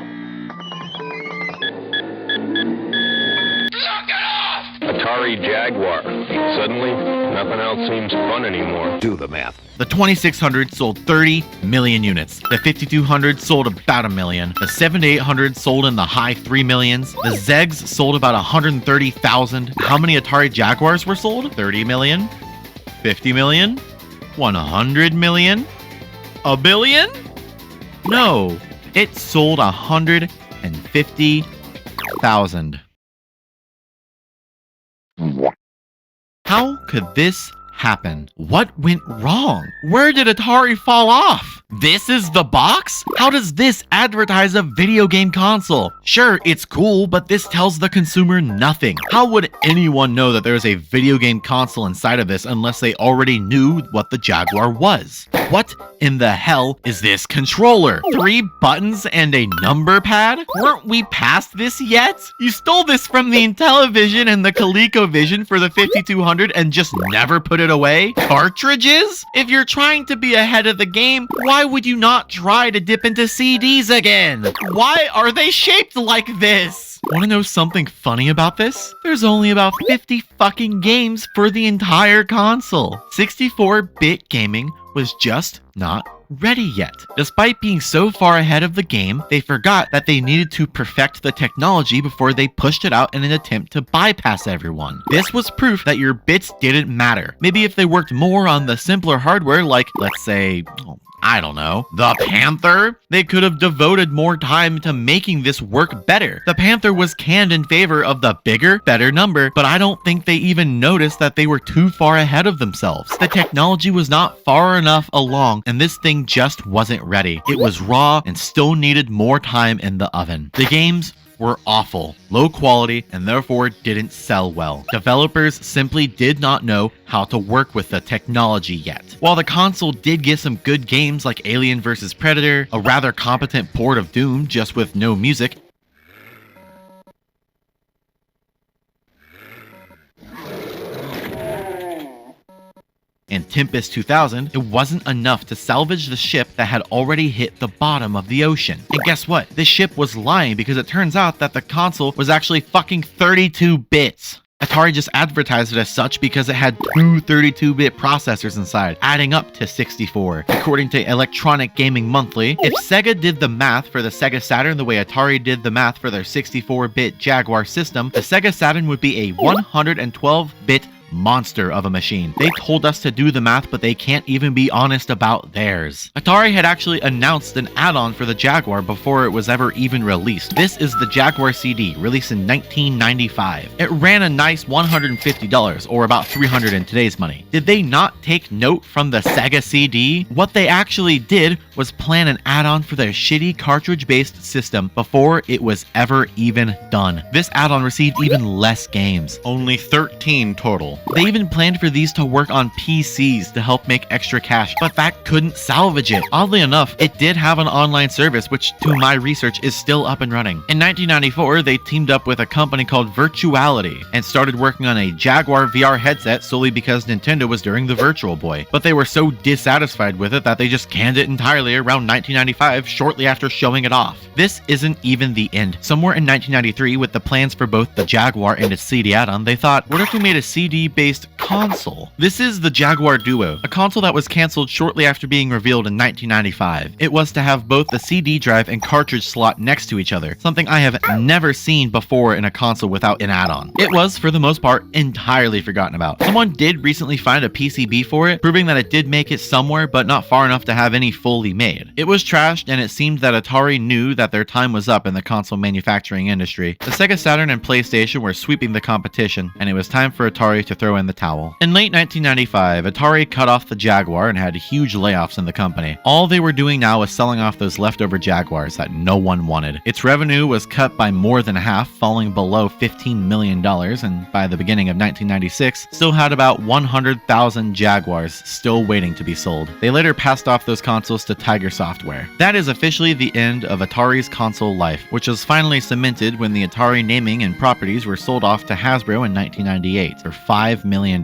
S8: Knock it off!
S6: Atari Jaguar. Suddenly, nothing else seems fun anymore.
S5: Do the math.
S1: The 2600 sold 30 million units. The 5200 sold about 1 million. The 7800 sold in the high 3 millions. The Zegs sold about 130,000. How many Atari Jaguars were sold? 30 million? 50 million? 100 million? A billion? No. It sold 150,000. How could this happen? What went wrong? Where did Atari fall off? This is the box? How does this advertise a video game console? Sure, it's cool, but this tells the consumer nothing. How would anyone know that there's a video game console inside of this unless they already knew what the Jaguar was? What in the hell is this controller? 3 buttons and a number pad? Weren't we past this yet? You stole this from the Intellivision and the ColecoVision for the 5200 and just never put it away? Cartridges? If you're trying to be ahead of the game, why would you not try to dip into CDs again? Why are they shaped like this? Want to know something funny about this? There's only about 50 fucking games for the entire console. 64-bit gaming was just not ready yet. Despite being so far ahead of the game, they forgot that they needed to perfect the technology before they pushed it out in an attempt to bypass everyone. This was proof that your bits didn't matter. Maybe if they worked more on the simpler hardware, like, let's say, I don't know, the Panther? They could have devoted more time to making this work better. The Panther was canned in favor of the bigger, better number, but I don't think they even noticed that they were too far ahead of themselves. The technology was not far enough along, and this thing just wasn't ready. It was raw and still needed more time in the oven. The games were awful, low quality, and therefore didn't sell well. Developers simply did not know how to work with the technology yet. While the console did get some good games like Alien vs. Predator, a rather competent port of Doom just with no music, and Tempest 2000, it wasn't enough to salvage the ship that had already hit the bottom of the ocean. And guess what? This ship was lying because it turns out that the console was actually fucking 32 bits. Atari just advertised it as such because it had 2 32-bit processors inside, adding up to 64. According to Electronic Gaming Monthly, if Sega did the math for the Sega Saturn the way Atari did the math for their 64-bit Jaguar system, the Sega Saturn would be a 112-bit monster of a machine. They told us to do the math, but they can't even be honest about theirs. Atari had actually announced an add-on for the Jaguar before it was ever even released. This is the Jaguar CD, released in 1995. It ran a nice $150, or about $300 in today's money. Did they not take note from the Sega CD? What they actually did was plan an add-on for their shitty cartridge-based system before it was ever even done. This add-on received even less games, only 13 total. They even planned for these to work on PCs to help make extra cash, but that couldn't salvage it. Oddly enough, it did have an online service, which to my research is still up and running. In 1994, they teamed up with a company called Virtuality and started working on a Jaguar VR headset solely because Nintendo was doing the Virtual Boy. But they were so dissatisfied with it that they just canned it entirely around 1995, shortly after showing it off. This isn't even the end. Somewhere in 1993, with the plans for both the Jaguar and its CD add-on, they thought, what if we made a CD-based console? This is the Jaguar Duo, a console that was cancelled shortly after being revealed in 1995. It was to have both the CD drive and cartridge slot next to each other, something I have never seen before in a console without an add-on. It was, for the most part, entirely forgotten about. Someone did recently find a PCB for it, proving that it did make it somewhere, but not far enough to have any fully made. It was trashed, and it seemed that Atari knew that their time was up in the console manufacturing industry. The Sega Saturn and PlayStation were sweeping the competition, and it was time for Atari to throw in the towel. In late 1995, Atari cut off the Jaguar and had huge layoffs in the company. All they were doing now was selling off those leftover Jaguars that no one wanted. Its revenue was cut by more than half, falling below $15 million, and by the beginning of 1996, still had about 100,000 Jaguars still waiting to be sold. They later passed off those consoles to Tiger Software. That is officially the end of Atari's console life, which was finally cemented when the Atari naming and properties were sold off to Hasbro in 1998 for $5 million,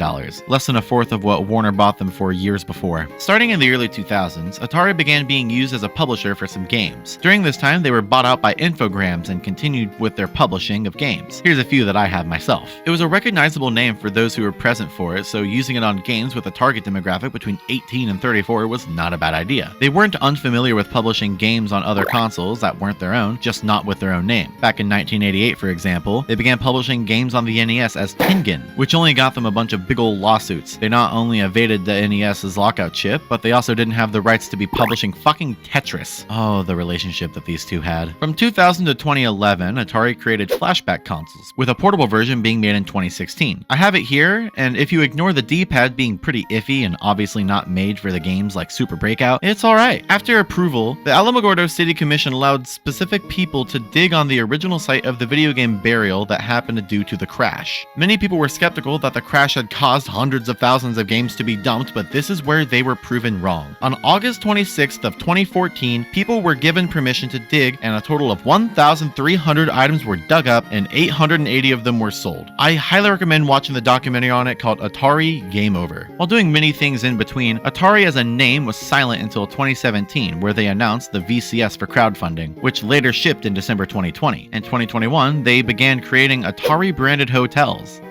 S1: less than a fourth of what Warner bought them for years before. Starting in the early 2000s, Atari began being used as a publisher for some games. During this time, they were bought out by Infogrames and continued with their publishing of games. Here's a few that I have myself. It was a recognizable name for those who were present for it, so using it on games with a target demographic between 18 and 34 was not a bad idea. They weren't unfamiliar with publishing games on other consoles that weren't their own, just not with their own name. Back in 1988, for example, they began publishing games on the NES as Tengen, which only got out them a bunch of big ol' lawsuits. They not only evaded the NES's lockout chip, but they also didn't have the rights to be publishing fucking Tetris. Oh, the relationship that these two had. From 2000 to 2011, Atari created flashback consoles, with a portable version being made in 2016. I have it here, and if you ignore the D-pad being pretty iffy and obviously not made for the games like Super Breakout, it's alright. After approval, the Alamogordo City Commission allowed specific people to dig on the original site of the video game Burial that happened due to the crash. Many people were skeptical that the crash had caused hundreds of thousands of games to be dumped, but this is where they were proven wrong. On August 26th of 2014, people were given permission to dig, and a total of 1,300 items were dug up, and 880 of them were sold. I highly recommend watching the documentary on it called Atari Game Over. While doing many things in between, Atari as a name was silent until 2017, where they announced the VCS for crowdfunding, which later shipped in December 2020. In 2021, they began creating Atari-branded hotels.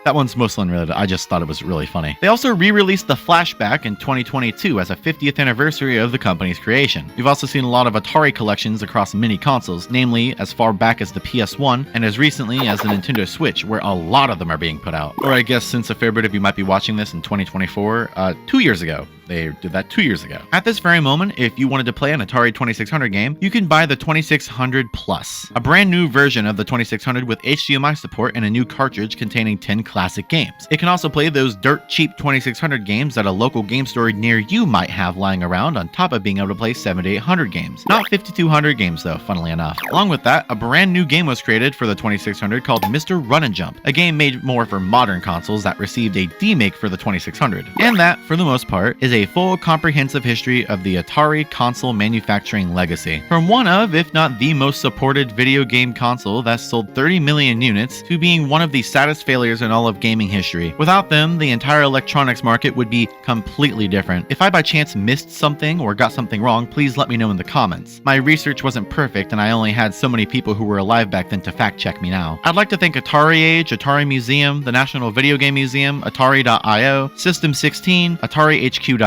S1: That one's mostly unrelated, I just thought it was really funny. They also re-released the Flashback in 2022 as a 50th anniversary of the company's creation. We've also seen a lot of Atari collections across many consoles, namely as far back as the PS1 and as recently as the Nintendo Switch, where a lot of them are being put out. Or I guess since a fair bit of you might be watching this in 2024, 2 years ago. They did that 2 years ago. At this very moment, if you wanted to play an Atari 2600 game, you can buy the 2600 Plus, a brand new version of the 2600 with HDMI support and a new cartridge containing 10 classic games. It can also play those dirt cheap 2600 games that a local game store near you might have lying around, on top of being able to play 7800 games. Not 5200 games though, funnily enough. Along with that, a brand new game was created for the 2600 called Mr. Run and Jump, a game made more for modern consoles that received a demake for the 2600. And that, for the most part, is a full comprehensive history of the Atari console manufacturing legacy. From one of, if not the most supported video game console that sold 30 million units, to being one of the saddest failures in all of gaming history. Without them, the entire electronics market would be completely different. If I by chance missed something or got something wrong, please let me know in the comments. My research wasn't perfect and I only had so many people who were alive back then to fact check me now. I'd like to thank Atari Age, Atari Museum, the National Video Game Museum, Atari.io, System 16, AtariHQ.com,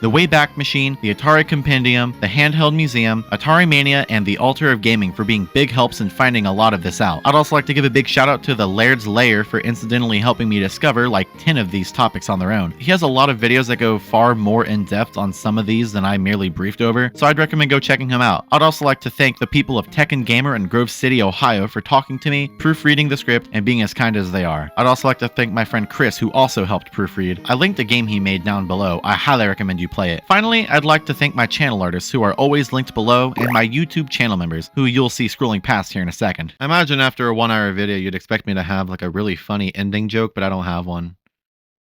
S1: the Wayback Machine, the Atari Compendium, the Handheld Museum, Atari Mania, and the Altar of Gaming for being big helps in finding a lot of this out. I'd also like to give a big shout out to the Laird's Lair for incidentally helping me discover like 10 of these topics on their own. He has a lot of videos that go far more in depth on some of these than I merely briefed over, so I'd recommend go checking him out. I'd also like to thank the people of Tekken Gamer in Grove City, Ohio for talking to me, proofreading the script, and being as kind as they are. I'd also like to thank my friend Chris, who also helped proofread. I linked a game he made down below. I highly recommend you play it. Finally, I'd like to thank my channel artists who are always linked below, and my YouTube channel members who you'll see scrolling past here in a second. I imagine after a 1 hour video you'd expect me to have like a really funny ending joke, but I don't have one.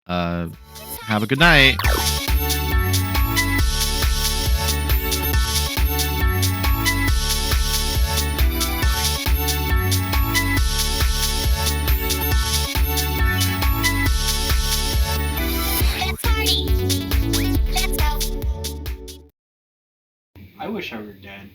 S1: Have a good night.
S9: I wish I were dead.